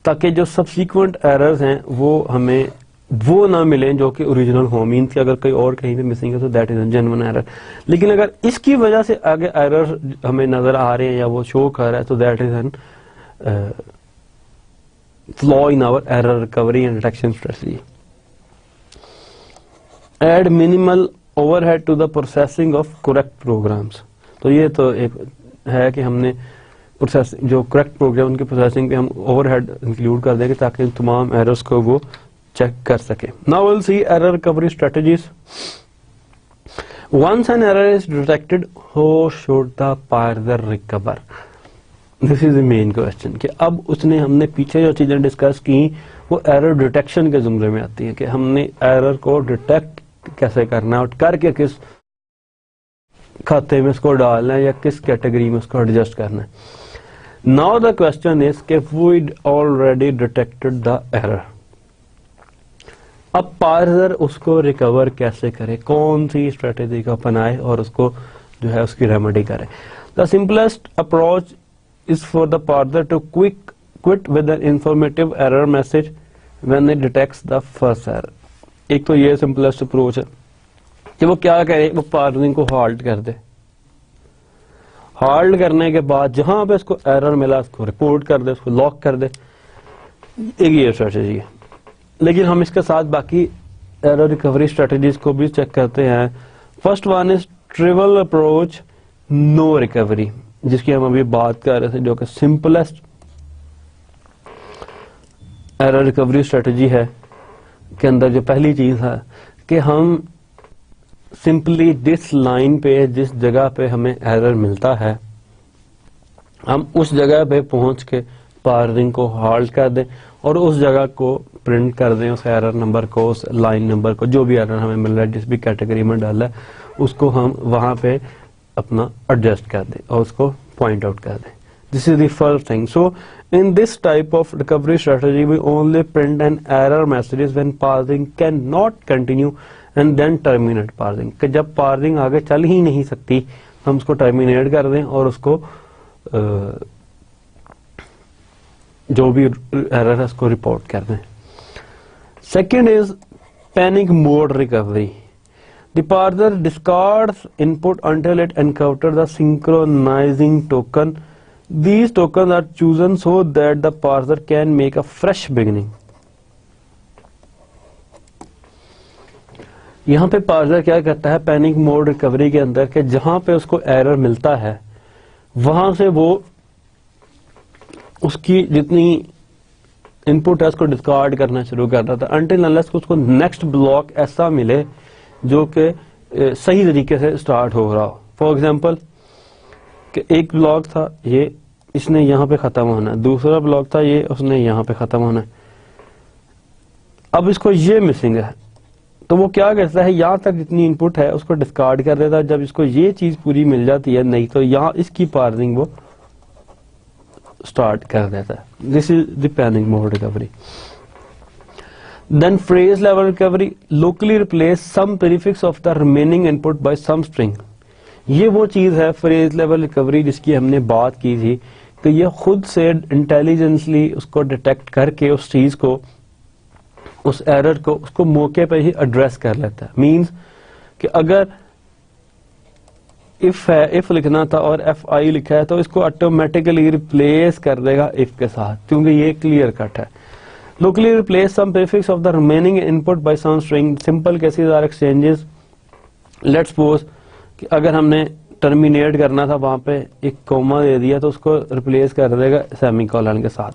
ताकि जो सब्सिक्वेंट एरर्स हैं वो हमें वो ना मिलें जो कि ओरिजिनल हो। मीन्स कि अगर कोई और कहीं पे मिसिंग है तो that is a genuine error, लेकिन अगर इसकी वजह से आगे एरर हमें नजर आ रहे हैं या वो शो कर रहा है तो that is an flaw in our error recovery and detection strategy. Add minimal overhead to the processing of correct programs, तो ये तो एक है कि हमने प्रोसेस जो करेक्ट प्रोग्राम उनकी प्रोसेसिंग पे हम ओवरहेड इंक्लूड कर देंगे ताकि तमाम एरर्स को वो चेक कर सके। Now will see error recovery strategies. Once an error is detected, how should the parser recover? This is the main question कि अब उसने हमने पीछे जो चीजें डिस्कस की वो एरर डिटेक्शन के जुमले में आती है कि हमने एरर को डिटेक्ट कैसे करना है और करके किस खाते में उसको डालना है या किस कैटेगरी में उसको एडजस्ट करना है। Now the question is कि we already detected the error, अब पार्सर उसको रिकवर कैसे करे, कौन सी स्ट्रेटेजी को अपनाए और उसको जो है उसकी रेमेडी करे। The simplest approach is for the parser to quit with an informative error message when it detects the first error। एक तो ये सिंपलेस्ट अप्रोच है कि वो क्या करे, वो पार्सिंग को हॉल्ट कर दे। हॉल्ड करने के बाद जहां पे उसको एरर मिला उसको रिपोर्ट कर दे, उसको लॉक कर दे। एक ये स्ट्रेटेजी है, लेकिन हम इसके साथ बाकी एरर रिकवरी स्ट्रेटेजीज को भी चेक करते हैं। First one is trivial approach no recovery, जिसकी हम अभी बात कर रहे थे, जो कि सिंपलेस्ट एरर रिकवरी स्ट्रेटेजी है के अंदर जो पहली चीज है कि हम सिंपली जिस लाइन पे जिस जगह पे हमें एरर मिलता है हम उस जगह पे पहुंच के पार्सिंग को हॉल्ट कर दें और उस जगह को प्रिंट कर दें, उस एरर नंबर को, उस लाइन नंबर को, जो भी एरर हमें मिल रहा है जिस भी कैटेगरी में डाला है उसको हम वहां पे अपना एडजस्ट कर दें और उसको पॉइंट आउट कर दें। This is the first thing. So in this type of recovery strategy we only print an error messages when parsing cannot continue and then terminate parsing, कि जब parsing आगे चल ही नहीं सकती हम उसको terminate कर दें और उसको जो भी error है उसको report कर दें। Second is panic mode recovery. The parser discards input until it encounters the synchronizing token. These tokens are chosen so that the parser can make a fresh beginning. यहां पे पार्सर क्या करता है panic mode recovery के अंदर के जहां पे उसको एरर मिलता है वहां से वो उसकी जितनी इनपुट है उसको डिस्कार्ड करना शुरू कर रहा था अनटिल अनलेस उसको नेक्स्ट ब्लॉक ऐसा मिले जो कि सही तरीके से स्टार्ट हो रहा हो। फॉर एग्जांपल कि एक ब्लॉक था ये, इसने यहां पे खत्म होना है, दूसरा ब्लॉक था ये, उसने यहां पे खत्म होना है। अब इसको ये मिसिंग है तो वो क्या करता है यहां तक जितनी इनपुट है उसको डिस्कार्ड कर देता है। जब इसको ये चीज पूरी मिल जाती है नहीं तो यहां इसकी पार्सिंग वो स्टार्ट कर देता है। This is the panic mode recovery. Then phrase level recovery, locally replace some prefix of the remaining input by some string. ये वो चीज है फ्रेज लेवल रिकवरी जिसकी हमने बात की थी कि ये खुद से इंटेलिजेंसली उसको डिटेक्ट करके उस चीज को, उस एरर को उसको मौके पे ही एड्रेस कर लेता है। मींस कि अगर इफ है, इफ लिखना था और एफ आई लिखा है तो इसको ऑटोमेटिकली रिप्लेस कर देगा इफ के साथ, क्योंकि ये क्लियर कट है। Locally replace some prefix of the remaining input by some string, simple cases are exchanges. Let's suppose कि अगर हमने टर्मिनेट करना था वहां पे एक कोमा दे दिया तो उसको रिप्लेस कर देगा सेमीकोलन के साथ,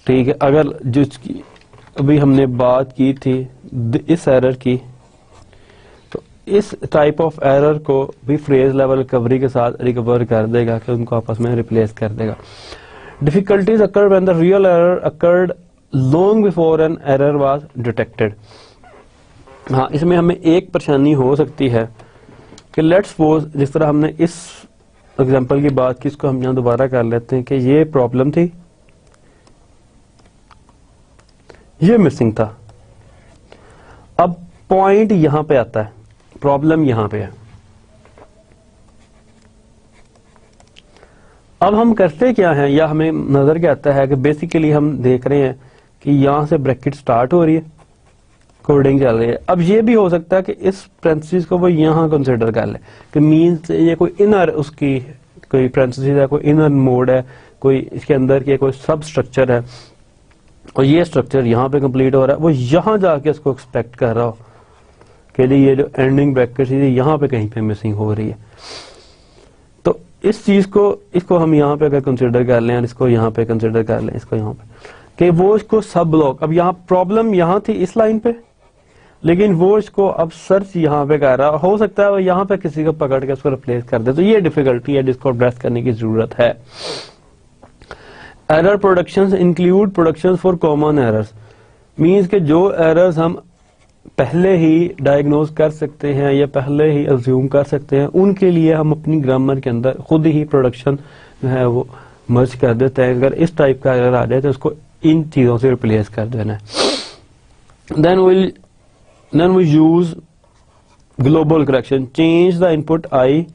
ठीक है। अगर जिसकी अभी हमने बात की थी इस एरर की, तो इस टाइप ऑफ एरर को भी फ्रेज लेवल रिकवरी के साथ रिकवर कर देगा कि उनको आपस में रिप्लेस कर देगा। Difficulties occur when the real error occurred long before an error was detected. हाँ, इसमें हमें एक परेशानी हो सकती है कि लेट्स सपोज जिस तरह हमने इस एग्जांपल की बात की, इसको हम यहां दोबारा कर लेते हैं कि ये प्रॉब्लम थी, ये मिसिंग था। अब पॉइंट यहां पे आता है, प्रॉब्लम यहां पे है। अब हम करते क्या हैं, या हमें नजर क्या आता है कि बेसिकली हम देख रहे हैं कि यहां से ब्रैकेट स्टार्ट हो रही है, कोडिंग चल रही है। अब ये भी हो सकता है कि इस पैरेंथेसिस को वो यहां कंसिडर कर ले कि मींस ये कोई इनर उसकी कोई पैरेंथेसिस है, कोई इनर मोड है, कोई इसके अंदर के कोई सब स्ट्रक्चर है और ये स्ट्रक्चर यहाँ पे कंप्लीट हो रहा है, वो यहाँ जाके इसको एक्सपेक्ट कर रहा हो कि ये जो एंडिंग ब्रैकेट है यहाँ पे कहीं पे मिसिंग हो रही है। तो इस चीज को, इसको हम यहाँ पे अगर कंसिडर कर लें और इसको यहाँ पे कंसिडर कर लें, इसको यहाँ पे कि वो इसको सब ब्लॉक, अब यहाँ प्रॉब्लम यहाँ थी इस लाइन पे, लेकिन वो इसको अब सर्च यहाँ पे कर रहा, हो सकता है वो यहाँ पे किसी को पकड़ के उसको रिप्लेस कर दे। तो ये डिफिकल्टी है जिसको एड्रेस करने की जरूरत है। Error productions include productions for common errors, means के जो एरर्स हम पहले ही डायग्नोज कर सकते हैं या पहले ही अज्यूम कर सकते हैं, उनके लिए हम अपनी ग्रामर के अंदर खुद ही प्रोडक्शन जो है वो मर्ज कर देते हैं। अगर इस टाइप का एरर आ जाए तो उसको इन चीजों से रिप्लेस कर देना है। Then we use global correction, change the input I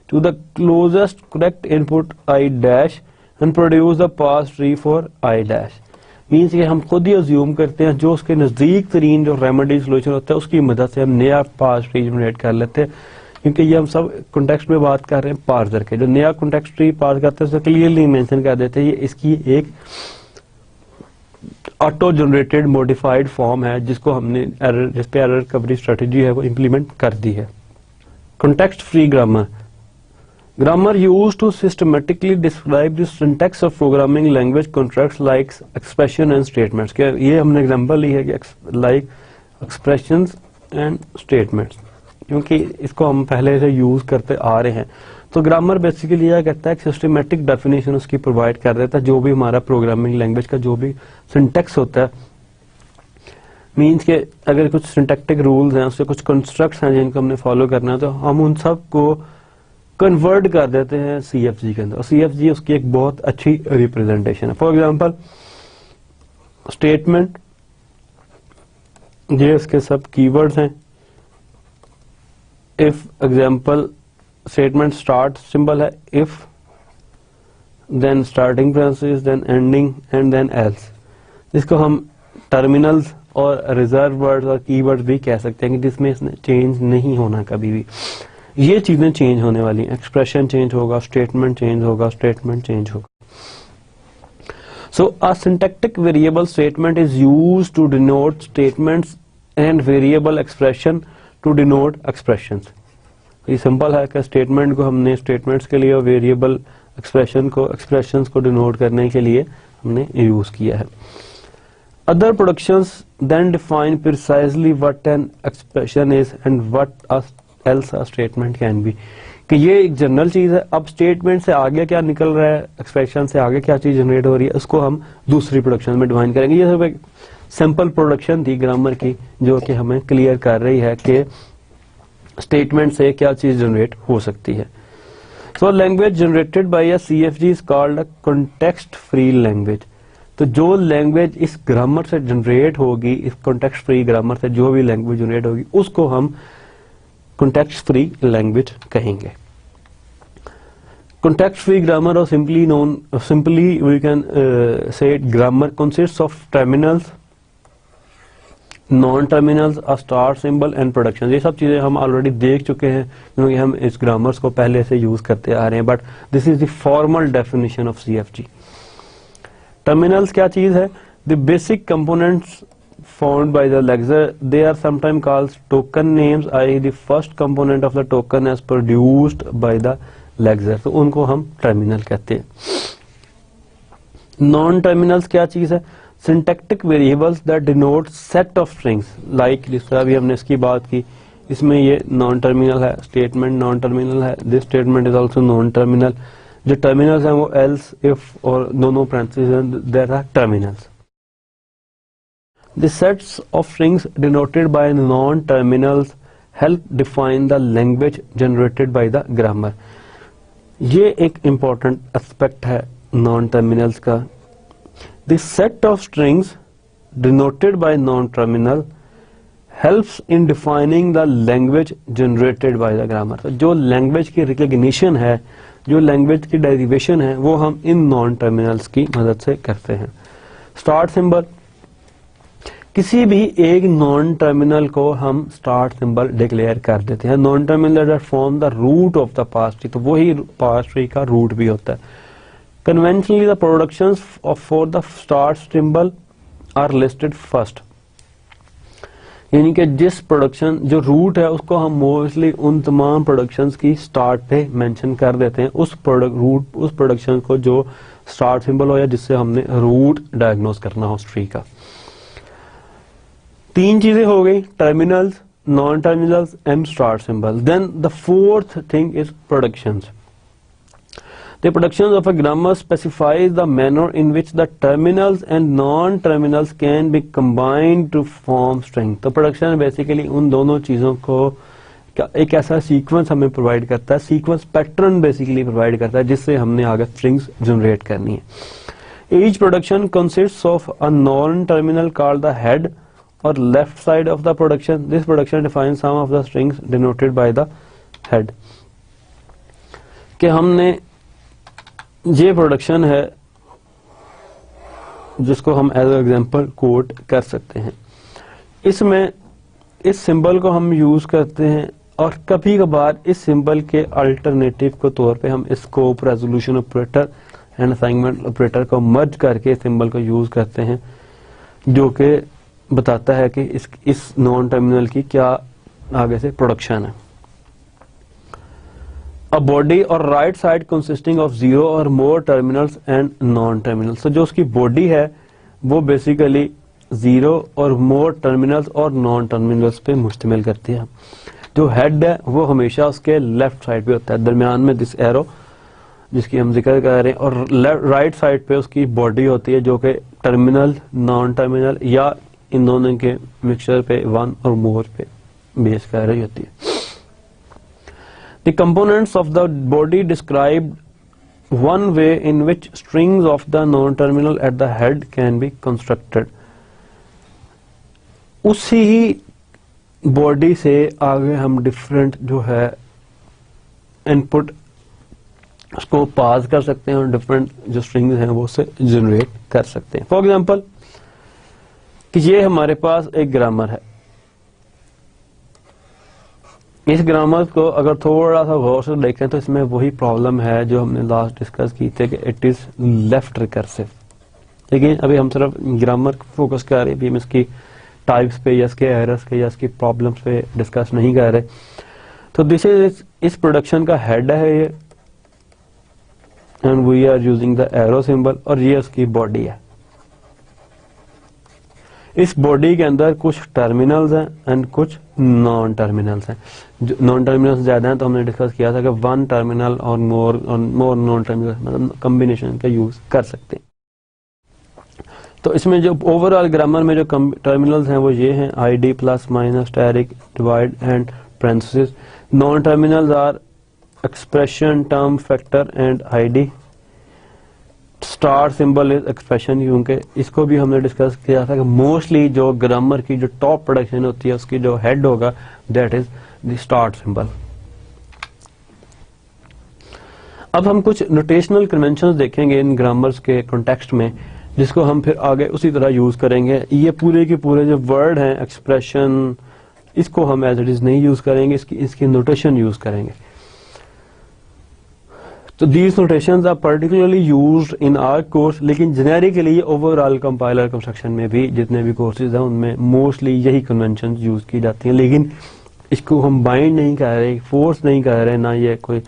to the closest correct input I dash and produce the pass tree for I dash। Means कि हम खुद ही अज्यूम करते हैं जो उसके नजदीक तरीन जो रेमेडी सोल्यूशन होता है उसकी मदद से हम नया पास ट्री जनरेट कर लेते हैं, क्योंकि ये हम सब कॉन्टेक्स्ट में बात कर रहे हैं पार्सर के। जो नया कॉन्टेक्स्ट ट्री पास करते हैं उसको क्लियरली मेंशन कर देते हैं ये इसकी एक ऑटो जनरेटेड मॉडिफाइड फॉर्म है जिसको हमने एरर, जिस पे एरर रिकवरी स्ट्रेटजी है वो इंप्लीमेंट कर दी है। Context free grammar, grammar used to systematically describe the syntax of programming language contracts like expression and statements. के ये हमने एग्जांपल ली है कि लाइक एक्सप्रेशंस एंड स्टेटमेंट्स, क्योंकि इसको हम पहले से यूज करते आ रहे हैं। तो ग्रामर बेसिकली यह कहता है कि सिस्टमैटिक डेफिनेशन उसकी प्रोवाइड कर देता है, जो भी हमारा प्रोग्रामिंग लैंग्वेज का जो भी सिंटैक्स होता है। मींस के अगर कुछ सिंटैक्टिक रूल्स हैं, उससे कुछ कंस्ट्रक्ट्स हैं जिनको हमने फॉलो करना है, तो हम उन सब को कन्वर्ट कर देते हैं CFG के अंदर। और CFG उसकी एक बहुत अच्छी रिप्रेजेंटेशन है। फॉर एग्जाम्पल स्टेटमेंट, ये इसके सब कीवर्ड्स हैं। If example statement start symbol है if, then starting parenthesis, then ending and then else. इसको हम टर्मिनल्स और रिजर्व वर्ड्स और कीवर्ड्स भी कह सकते हैं कि जिसमें चेंज नहीं होना कभी भी। ये चीजें चेंज होने वाली हैं, एक्सप्रेशन चेंज होगा, स्टेटमेंट चेंज होगा, स्टेटमेंट चेंज होगा। So a syntactic variable statement is used to denote statements and variable expression to denote expressions। ये सिंपल है कि स्टेटमेंट को हमने स्टेटमेंट्स के लिए और वेरिएबल एक्सप्रेशंस को डिनोट करने के लिए हमने यूज किया है। Other productions then define precisely what an expression is and what else a statement can be, कि ये एक जनरल चीज है। अब स्टेटमेंट से आगे क्या निकल रहा है, एक्सप्रेशन से आगे क्या चीज जनरेट हो रही है, उसको हम दूसरी प्रोडक्शन में डिफाइन करेंगे। ये सब एक सिंपल प्रोडक्शन थी ग्रामर की जो कि हमें क्लियर कर रही है कि स्टेटमेंट से क्या चीज जनरेट हो सकती है। So language generated by a CFG is called a context free language. तो जो लैंग्वेज इस ग्रामर से जनरेट होगी, इस कॉन्टेक्स्ट फ्री ग्रामर से जो भी लैंग्वेज जनरेट होगी, उसको हम कॉन्टेक्स्ट फ्री लैंग्वेज कहेंगे। कॉन्टेक्स्ट फ्री ग्रामर और simply we can say grammar consists of terminals, non terminals, a star symbol and production. ये सब चीजें हम ऑलरेडी देख चुके हैं क्योंकि हम इस ग्रामर्स को पहले से यूज करते आ रहे हैं, but this is the formal definition of CFG। Terminals क्या चीज है? The basic components found by the lexer, they are sometimes called token names, i.e. the first component of the token as produced by the lexer, तो उनको हम terminal कहते हैं। Non terminals क्या चीज है? syntactic variables that denote set of strings, like जिस तरह भी हमने इसकी बात की, इसमें ये नॉन टर्मिनल है, स्टेटमेंट नॉन टर्मिनल है, this statement is also known terminal. जो टर्मिनल्स हैं वो else, if और दोनों parentheses there are terminals। The sets of strings denoted by non-terminals help define the language generated by the grammar। ये एक important aspect है non-terminals का। The set of strings denoted by non-terminal helps in defining the language generated by the grammar। तो जो language की recognition है, जो language की derivation है, वो हम इन non-terminals की मदद से करते हैं। Start symbol, किसी भी एक नॉन टर्मिनल को हम स्टार्ट सिंबल डिक्लेयर कर देते हैं। Non terminal that form the root of the parse tree, तो वही पार्स ट्री का रूट भी होता है। Conventionally the productions for the start symbol are listed first, यानी कि जिस प्रोडक्शन जो रूट है उसको हम मोस्टली उन तमाम प्रोडक्शंस की स्टार्ट पे मेंशन कर देते हैं। उस प्रोडक्शन को जो स्टार्ट सिंबल हो या जिससे हमने रूट डायग्नोस करना हो ट्री का। तीन चीजें हो गई, terminals, non terminals and start symbol. Then the fourth thing is productions. The productions of a grammar specifies the manner in which the terminals and non-terminals can be combined to form string। तो production basically उन दोनों चीजों को एक ऐसा sequence हमें provide करता है, सीक्वेंस पैटर्न बेसिकली प्रोवाइड करता है जिससे हमने आगे स्ट्रिंग्स जनरेट करनी है। Each production consists of a non-terminal called the head or left side of the production. This production defines some of the strings denoted by the head। कि हमने ये प्रोडक्शन है जिसको हम एज एग्जांपल कोट कर सकते हैं। इसमें इस सिंबल को हम यूज करते हैं और कभी कभार इस सिंबल के अल्टरनेटिव के तौर पे हम scope, resolution operator and assignment operator को मर्ज करके सिंबल को यूज करते हैं, जो कि बताता है कि इस नॉन टर्मिनल की क्या आगे से प्रोडक्शन है। A body or right side consisting of 0 or more terminals and non-terminals। तो जो उसकी बॉडी है वो बेसिकली 0 और more terminals और non-terminals पे मुश्तमिल करती है। जो हेड है वो हमेशा उसके लेफ्ट साइड पे होता है, दरमियान में दिस एरो जिसकी हम जिक्र कर रहे हैं, और राइट साइड पे उसकी बॉडी होती है जो कि टर्मिनल, नॉन टर्मिनल या इन दोनों के मिक्सचर पे 1 और मोर पे बेस कर रही होती है। The components of the body describe one way in which strings of the non-terminal at the head can be constructed। उसी ही बॉडी से आगे हम डिफरेंट जो है इनपुट उसको पास कर सकते हैं और डिफरेंट जो स्ट्रिंग्स हैं वो उससे जनरेट कर सकते हैं। फॉर एग्जांपल कि ये हमारे पास एक ग्रामर है, इस ग्रामर को अगर थोड़ा सा गौर से देखें तो इसमें वही प्रॉब्लम है जो हमने लास्ट डिस्कस की थी कि इट इज लेफ्ट रिकर्सिव। लेकिन अभी हम सिर्फ ग्रामर फोकस कर रहे हैं, हम इसकी टाइप्स पे या इसके एरर्स पे या इसकी प्रॉब्लम्स पे डिस्कस नहीं कर रहे। तो दिस इज इस प्रोडक्शन का हेड है ये, and we are using the arrow symbol, और ये उसकी बॉडी है। इस बॉडी के अंदर कुछ टर्मिनल्स हैं एंड कुछ नॉन टर्मिनल्स हैं। जो नॉन टर्मिनल्स ज्यादा हैं तो हमने डिस्कस किया था कि 1 टर्मिनल और मोर नॉन टर्मिनल मतलब कॉम्बिनेशन का यूज कर सकते हैं। तो इसमें जो ओवरऑल ग्रामर में जो टर्मिनल्स हैं वो ये हैं, ID plus minus asterisk divide and parenthesis. Non terminals are expression, term, factor and ID। Star symbol is expression, क्योंकि इसको भी हमने डिस्कस किया था कि मोस्टली जो ग्रामर की जो टॉप प्रोडक्शन होती है उसकी जो हेड होगा that is the start symbol. अब हम कुछ नोटेशनल कन्वेंशंस देखेंगे इन ग्रामर्स के कॉन्टेक्स्ट में, जिसको हम फिर आगे उसी तरह यूज करेंगे। ये पूरे के पूरे जो वर्ड हैं, एक्सप्रेशन, इसको हम एज इट इज नहीं यूज करेंगे, इसकी नोटेशन यूज करेंगे। तो these notations are particularly used in our course, लेकिन जेनेरिकली ओवरऑल कंपाइलर कंस्ट्रक्शन में भी जितने भी कोर्सेज हैं उनमें मोस्टली यही कन्वेंशन यूज की जाती हैं। लेकिन इसको हम बाइंड नहीं कर रहे, फोर्स नहीं कर रहे, ना ये कोई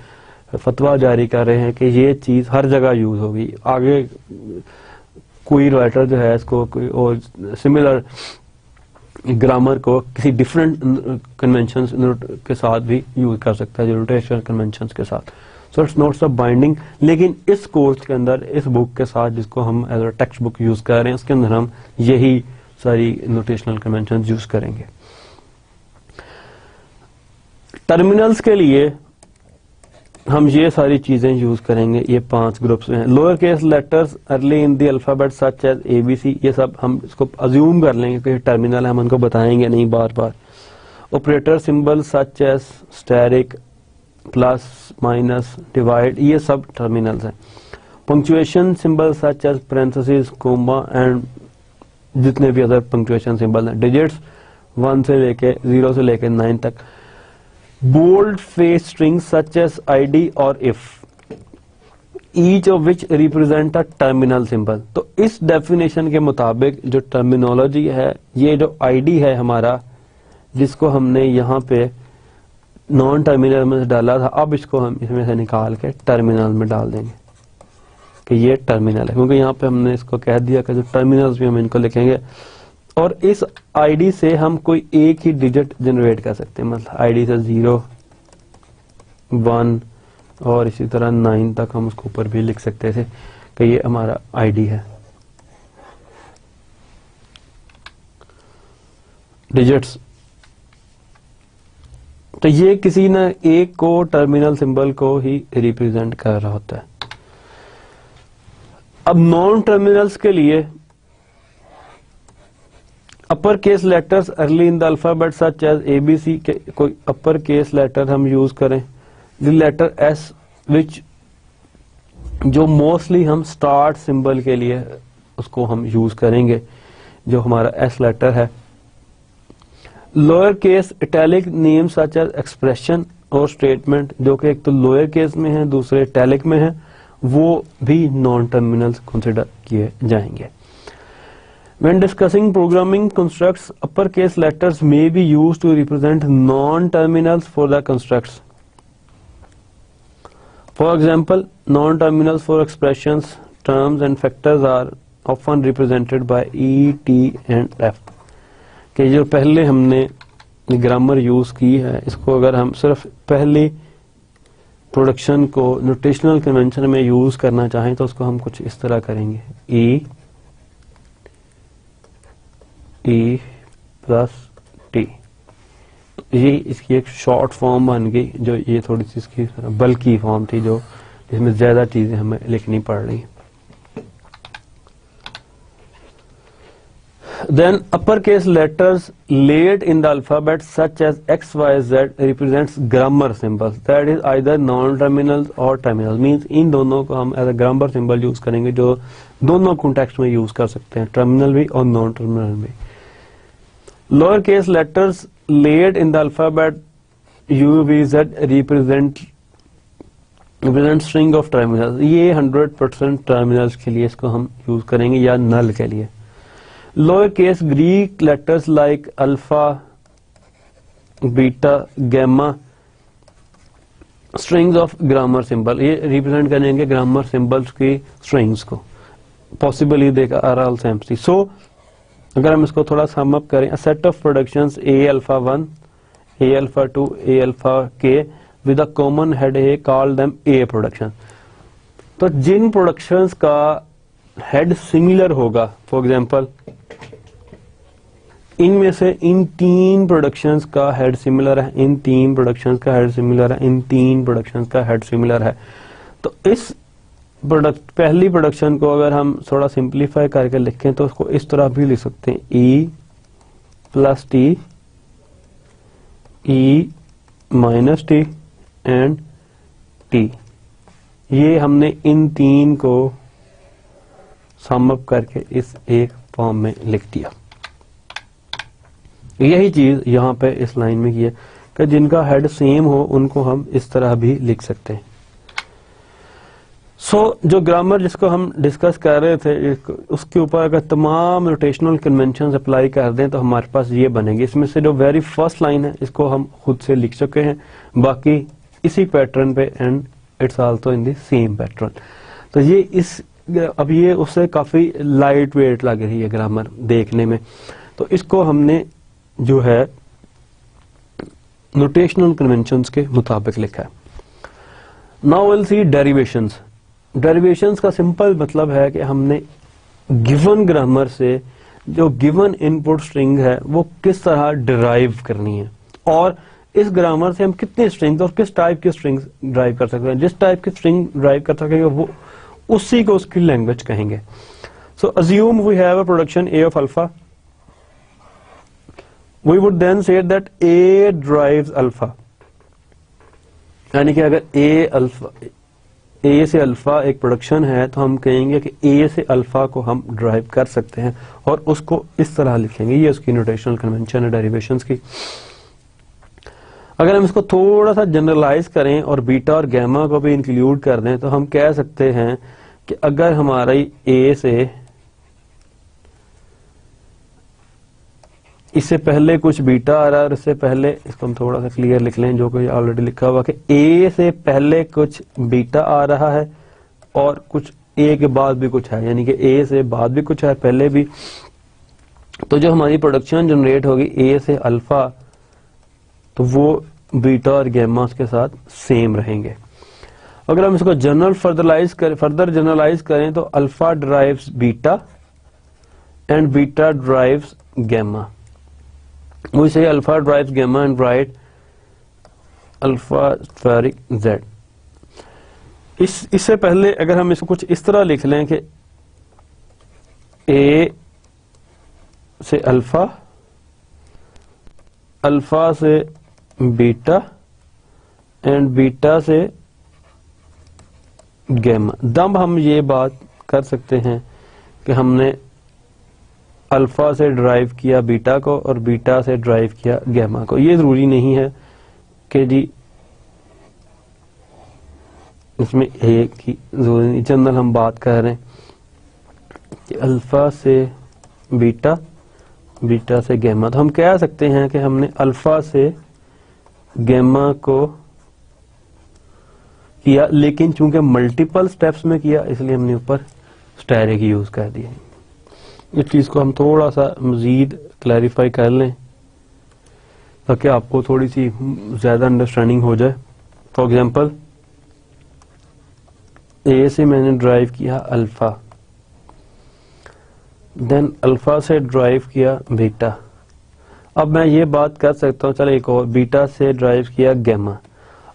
फतवा जारी कर रहे हैं कि ये चीज हर जगह यूज होगी। आगे कोई राइटर जो है इसको कोई और सिमिलर ग्रामर को किसी डिफरेंट कन्वेंशंस के साथ भी यूज कर सकता है, नोटेशनल कन्वेंशंस के साथ। So it's not of binding. लेकिन इस कोर्स के अंदर, इस बुक के साथ जिसको हम as a text book use कर रहे हैं, उसके अंदर हम यही सारी नोटेशनल कन्वेंशंस यूज करेंगे। टर्मिनल्स के लिए हम ये सारी चीजें यूज करेंगे। ये 5 ग्रुप्स हैं। Lower case letters early in the alphabet such as ABC, ये सब हम इसको अज्यूम कर लेंगे कि टर्मिनल है, हम उनको बताएंगे नहीं बार बार। Operator symbol such as asterisk, plus, minus, divide, ये सब टर्मिनल्स हैं। Punctuation symbol such as parenthesis, comma and जितने भी अदर पंक्चुएशन सिंबल हैं। डिजिट्स 1 से लेके 0 से लेके 9 तक। Bold face string such as ID और if, each of which represent a terminal symbol। तो इस डेफिनेशन के मुताबिक जो टर्मिनोलॉजी है, ये जो ID है हमारा, जिसको हमने यहाँ पे नॉन टर्मिनल में डाला था, अब इसको हम इसमें से निकाल के टर्मिनल में डाल देंगे कि ये टर्मिनल है, क्योंकि यहाँ पे हमने इसको कह दिया कि जो टर्मिनल्स भी हम इनको लिखेंगे। और इस ID से हम कोई एक ही डिजिट जनरेट कर सकते हैं, मतलब ID से 0, 1 और इसी तरह 9 तक हम उसको ऊपर भी लिख सकते थे कि ये हमारा ID है। डिजिट्स, तो ये किसी न एक को टर्मिनल सिंबल को ही रिप्रेजेंट कर रहा होता है। अब नॉन टर्मिनल्स के लिए upper case letters early in the alphabet such as ABC के कोई अपर केस लेटर हम यूज करें। द लेटर S विच, जो मोस्टली हम स्टार्ट सिंबल के लिए उसको हम यूज करेंगे, जो हमारा S लेटर है। Lower case italic name such as expression और स्टेटमेंट, जो कि एक तो लोअर केस में है, दूसरे इटैलिक में है, वो भी नॉन टर्मिनल्स कंसिडर किए जाएंगे। When discussing programming constructs, uppercase letters may be used to represent non-terminals for the constructs. For example, non-terminals for expressions, terms and factors are often represented by E, T and F. कि जो पहले हमने grammar use की है, इसको अगर हम सिर्फ पहली प्रोडक्शन को नोटेशनल कन्वेंशन में यूज करना चाहें तो उसको हम कुछ इस तरह करेंगे, E प्लस T। ये इसकी एक शॉर्ट फॉर्म बन गई, जो ये थोड़ी सी इसकी बल्कि फॉर्म थी, जो जिसमें ज्यादा चीजें हमें लिखनी पड़ रही। Then uppercase letters laid in the alphabet such as X, Y, Z represents grammar symbols, that is either non-terminals or terminals, means इन दोनों को हम as a grammar symbol use करेंगे, जो दोनों कॉन्टेक्स्ट में यूज कर सकते हैं, टर्मिनल भी और नॉन टर्मिनल भी। Lower case letters laid in the alphabet U, V, Z represent string of terminals, ये 100% टर्मिनल्स के लिए इसको हम यूज करेंगे या नल के लिए। Lower case Greek letters like alpha, beta, gamma strings of grammar symbol, ये रिप्रेजेंट करेंगे ग्रामर सिंबल्स की स्ट्रिंग्स को। Possibly they are also empty. So अगर हम इसको थोड़ा सम अप करें, set of productions A alpha 1, A alpha 2, A alpha K with a common head A, call them A production. तो जिन प्रोडक्शंस का हेड सिमिलर होगा, फॉर एग्जांपल इनमें से इन 3 प्रोडक्शंस का हेड सिमिलर है, इन 3 प्रोडक्शंस का हेड सिमिलर है, इन 3 प्रोडक्शंस का हेड सिमिलर है, तो इस पहली प्रोडक्शन को अगर हम थोड़ा सिंप्लीफाई करके लिखें तो उसको इस तरह भी लिख सकते हैं, E plus T, E minus T and T, ये हमने इन तीन को सम अप करके इस एक फॉर्म में लिख दिया। यही चीज यहां पे इस लाइन में की है कि जिनका हेड सेम हो उनको हम इस तरह भी लिख सकते हैं। जो ग्रामर जिसको हम डिस्कस कर रहे थे उसके ऊपर अगर तमाम रोटेशनल कन्वेंशंस अप्लाई कर दें तो हमारे पास ये बनेगी। इसमें से जो वेरी फर्स्ट लाइन है इसको हम खुद से लिख चुके हैं, बाकी इसी पैटर्न पे and it's also in the same pattern. तो ये अब ये उससे काफी लाइट वेट लग रही है ग्रामर देखने में, तो इसको हमने जो है नोटेशनल कन्वेंशंस के मुताबिक लिखा है। Now will C derivations. Derivations का सिंपल मतलब है कि हमने गिवन ग्रामर से जो गिवन इनपुट स्ट्रिंग है वो किस तरह डिराइव करनी है, और इस ग्रामर से हम कितने स्ट्रिंग्स और किस टाइप की स्ट्रिंग्स ड्राइव कर सकते हैं। जिस टाइप की स्ट्रिंग ड्राइव कर सकेंगे वो उसी को उसकी लैंग्वेज कहेंगे। So assume we have a production A of alpha, we would then say that A derives alpha, यानी कि अगर ए से अल्फा एक प्रोडक्शन है तो हम कहेंगे कि ए से अल्फा को हम ड्राइव कर सकते हैं और उसको इस तरह लिखेंगे। ये उसकी नोटेशनल कन्वेंशन है डेरिवेशंस की। अगर हम इसको थोड़ा सा जनरलाइज करें और बीटा और गैमा को भी इंक्लूड कर दें तो हम कह सकते हैं कि अगर हमारा ए से इससे पहले कुछ बीटा आ रहा है और इससे पहले, इसको हम थोड़ा सा क्लियर लिख लें जो कि ऑलरेडी लिखा हुआ कि ए से पहले कुछ बीटा आ रहा है और कुछ ए के बाद भी कुछ है, यानी कि ए से बाद भी कुछ है पहले भी। तो जो हमारी प्रोडक्शन जनरेट होगी ए से अल्फा, तो वो बीटा और गैमा के साथ सेम रहेंगे। अगर हम इसको फर्दर जनरलाइज करें तो alpha derives beta and beta derives gamma. We say alpha drives gamma and write alpha spheric z। इससे पहले अगर हम इसको कुछ इस तरह लिख लें कि a से अल्फा, अल्फा से बीटा एंड बीटा से गैमा, तब हम ये बात कर सकते हैं कि हमने अल्फा से ड्राइव किया बीटा को और बीटा से ड्राइव किया गैमा को। ये जरूरी नहीं है कि जी इसमें एक ही जरूरी नहीं, जनरल हम बात कर रहे हैं कि अल्फा से बीटा, बीटा से गैमा। तो हम कह सकते हैं कि हमने अल्फा से गैमा को किया, लेकिन चूंकि मल्टीपल स्टेप्स में किया इसलिए हमने ऊपर स्टेरिक यूज कर दिया। इस चीज को हम थोड़ा सा मजीद क्लैरिफाई कर लें ताकि आपको थोड़ी सी ज्यादा अंडरस्टैंडिंग हो जाए। फॉर एग्जांपल ए से मैंने ड्राइव किया अल्फा, देन अल्फा से ड्राइव किया बीटा। अब मैं ये बात कर सकता हूँ, चलो एक और, बीटा से ड्राइव किया गैमा।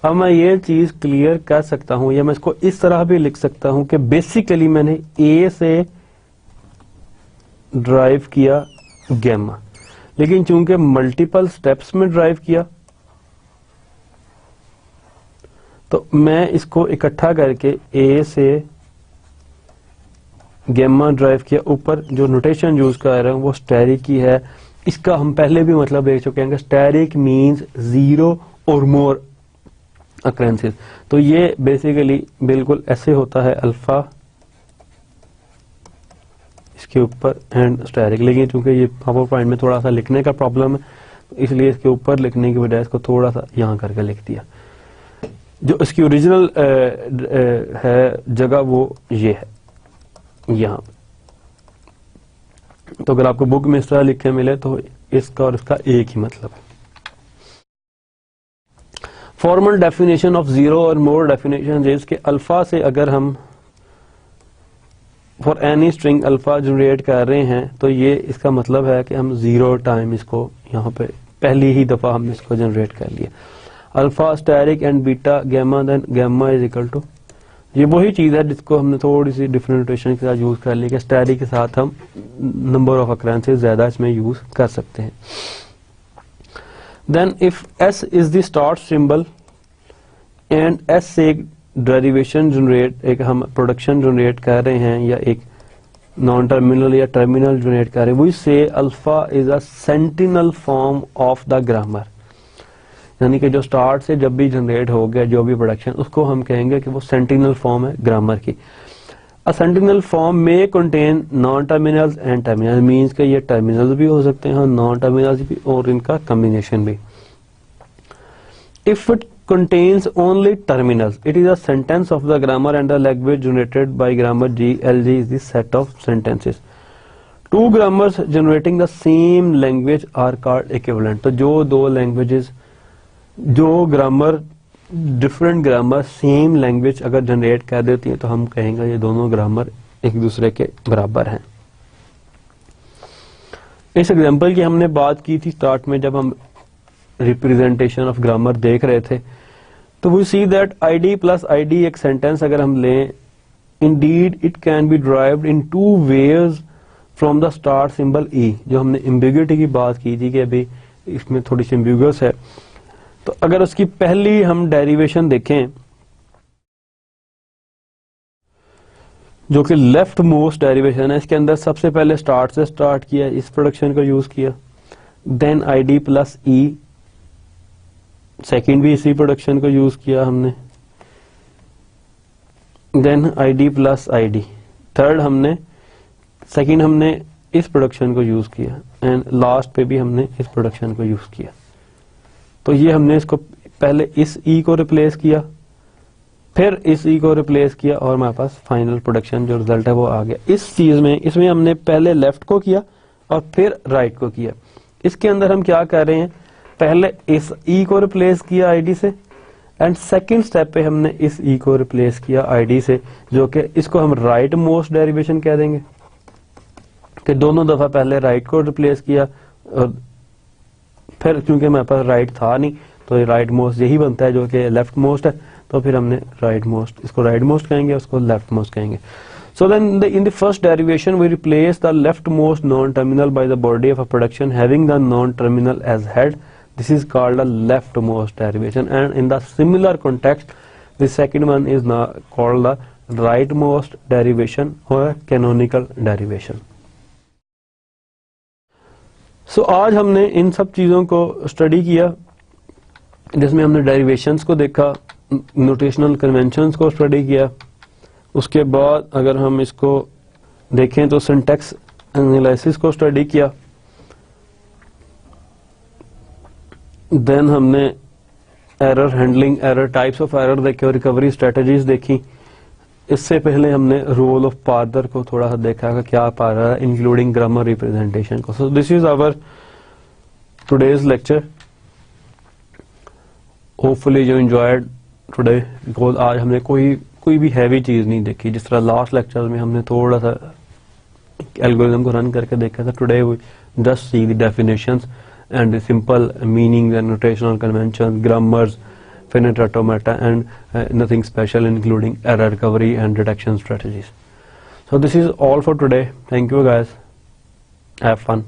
अब मैं ये चीज क्लियर कर सकता हूँ या मैं इसको इस तरह भी लिख सकता हूँ कि बेसिकली मैंने ए से ड्राइव किया गैमा, लेकिन चूंकि मल्टीपल स्टेप्स में ड्राइव किया तो मैं इसको इकट्ठा करके ए से गैमा ड्राइव किया। ऊपर जो नोटेशन यूज कर रहा हूं वो स्टेरिक की है। इसका हम पहले भी मतलब देख चुके हैं, स्टेरिक मींस 0 और मोर अकरेंसेस। तो ये बेसिकली बिल्कुल ऐसे होता है, अल्फा इसके ऊपर एंड स्टेरिक, लेकिन चूंकि ये पावर पॉइंट में थोड़ा सा लिखने का प्रॉब्लम है तो इसलिए इसके ऊपर लिखने की बजाय इसको थोड़ा सा यहाँ करके लिख दिया। जो इसकी ओरिजिनल है जगह वो ये है यहाँ। तो अगर आपको बुक में इस तरह लिखे मिले तो इसका और इसका एक ही मतलब है। फॉर्मल डेफिनेशन ऑफ 0 और मोर डेफिनेशन इज कि अल्फा से अगर हम for any string alpha generate कर रहे हैं तो ये इसका मतलब है कि हम 0 टाइम इसको यहाँ पे पहली ही दफा हमने इसको जनरेट कर लिया। Alpha asterisk and beta gamma, then gamma is equal to, ये वही चीज है जिसको हमने थोड़ी सी डिफरेंट नोटेशन के साथ यूज कर लिया कि स्टेरिक के साथ हम नंबर ऑफ अकरेंसेस ज्यादा इसमें यूज कर सकते हैं। Then if S is the start symbol and S से एक डेरिवेशन जनरेट, एक हम प्रोडक्शन जनरेट कर रहे हैं या एक नॉन टर्मिनल या टर्मिनल जनरेट कर रहे हैं, वी से alpha is a sentinel form of the grammar, यानी कि जो स्टार्ट से जब भी जनरेट हो गया जो भी प्रोडक्शन, उसको हम कहेंगे कि वो सेंटिनल फॉर्म है ग्रामर की। अ सेंटिनल फॉर्म में contain non terminals and terminal, means कि ये टर्मिनल्स भी हो सकते हैं नॉन टर्मिनल्स भी, और इनका कॉम्बिनेशन भी। If it contains only terminals, it is a sentence of the grammar and the language generated by grammar G. LG is the set of sentences. Two grammars generating the same language are called equivalent. तो जो दो languages, जो grammar different grammar same language अगर generate कर देती हैं तो हम कहेंगे ये दोनों grammar एक दूसरे के बराबर हैं। इस एग्जाम्पल की हमने बात की थी स्टार्ट में जब हम रिप्रेजेंटेशन ऑफ ग्रामर देख रहे थे, तो we see that ID plus ID एक सेंटेंस अगर हम लें, indeed it can be derived in two ways from the start symbol E. जो हमने एम्बिग्यूटी की बात की थी कि अभी इसमें थोड़ी सी एम्बिगुअस है, तो अगर उसकी पहली हम डेरिवेशन देखें जो कि लेफ्ट मोस्ट डेरिवेशन है, इसके अंदर सबसे पहले स्टार्ट से स्टार्ट किया, इस प्रोडक्शन को यूज किया, then ID plus E, second भी इसी प्रोडक्शन को यूज किया हमने, then ID plus ID, third हमने सेकेंड हमने इस प्रोडक्शन को यूज किया, एंड लास्ट पे भी हमने इस प्रोडक्शन को यूज किया। तो ये हमने इसको पहले इस ई को रिप्लेस किया, फिर इस ई को रिप्लेस किया, और हमारे पास फाइनल प्रोडक्शन जो रिजल्ट है वो आ गया। इस चीज में इसमें हमने पहले लेफ्ट को किया और फिर राइट को किया। इसके अंदर हम क्या कर रहे हैं, पहले इस ई को रिप्लेस किया आईडी से, एंड सेकंड स्टेप पे हमने इस ई को रिप्लेस किया आईडी से, जो कि इसको हम राइट मोस्ट डेरिवेशन कह देंगे कि दोनों दफा पहले राइट को रिप्लेस किया और फिर क्योंकि हमारे पास राइट था नहीं तो ये राइट मोस्ट यही बनता है जो कि लेफ्ट मोस्ट है, तो फिर हमने राइट मोस्ट, इसको राइट मोस्ट कहेंगे, उसको लेफ्ट मोस्ट कहेंगे। So then in the first derivation we replace the leftmost non-terminal by the body of a production having the non-terminal as head. This is called a leftmost derivation, and in the similar context the second one is now called the rightmost derivation or canonical derivation. So आज हमने इन सब चीजों को study किया जिसमें हमने derivations को देखा, नोटेशनल कन्वेंशंस को स्टडी किया, उसके बाद अगर हम इसको देखें तो सिंटैक्स एनालिसिस को स्टडी किया, देन हमने error handling, error types of error देखे और रिकवरी स्ट्रेटजीज देखी। इससे पहले हमने रोल ऑफ पार्दर को थोड़ा सा देखा कि क्या पार्दर है, इंक्लूडिंग ग्रामर रिप्रेजेंटेशन को। So this is our today's lecture, hopefully you enjoyed today, because आज हमने कोई भी हैवी चीज नहीं देखी। जिस तरह लास्ट लेक्चर में हमने थोड़ा सा एल्गोरिथम को रन करके देखा था, today we just see the definitions and simple meanings and notational conventions, grammars, finite automata, and nothing special including error recovery and detection strategies. So this is all for today. Thank you guys. Have fun.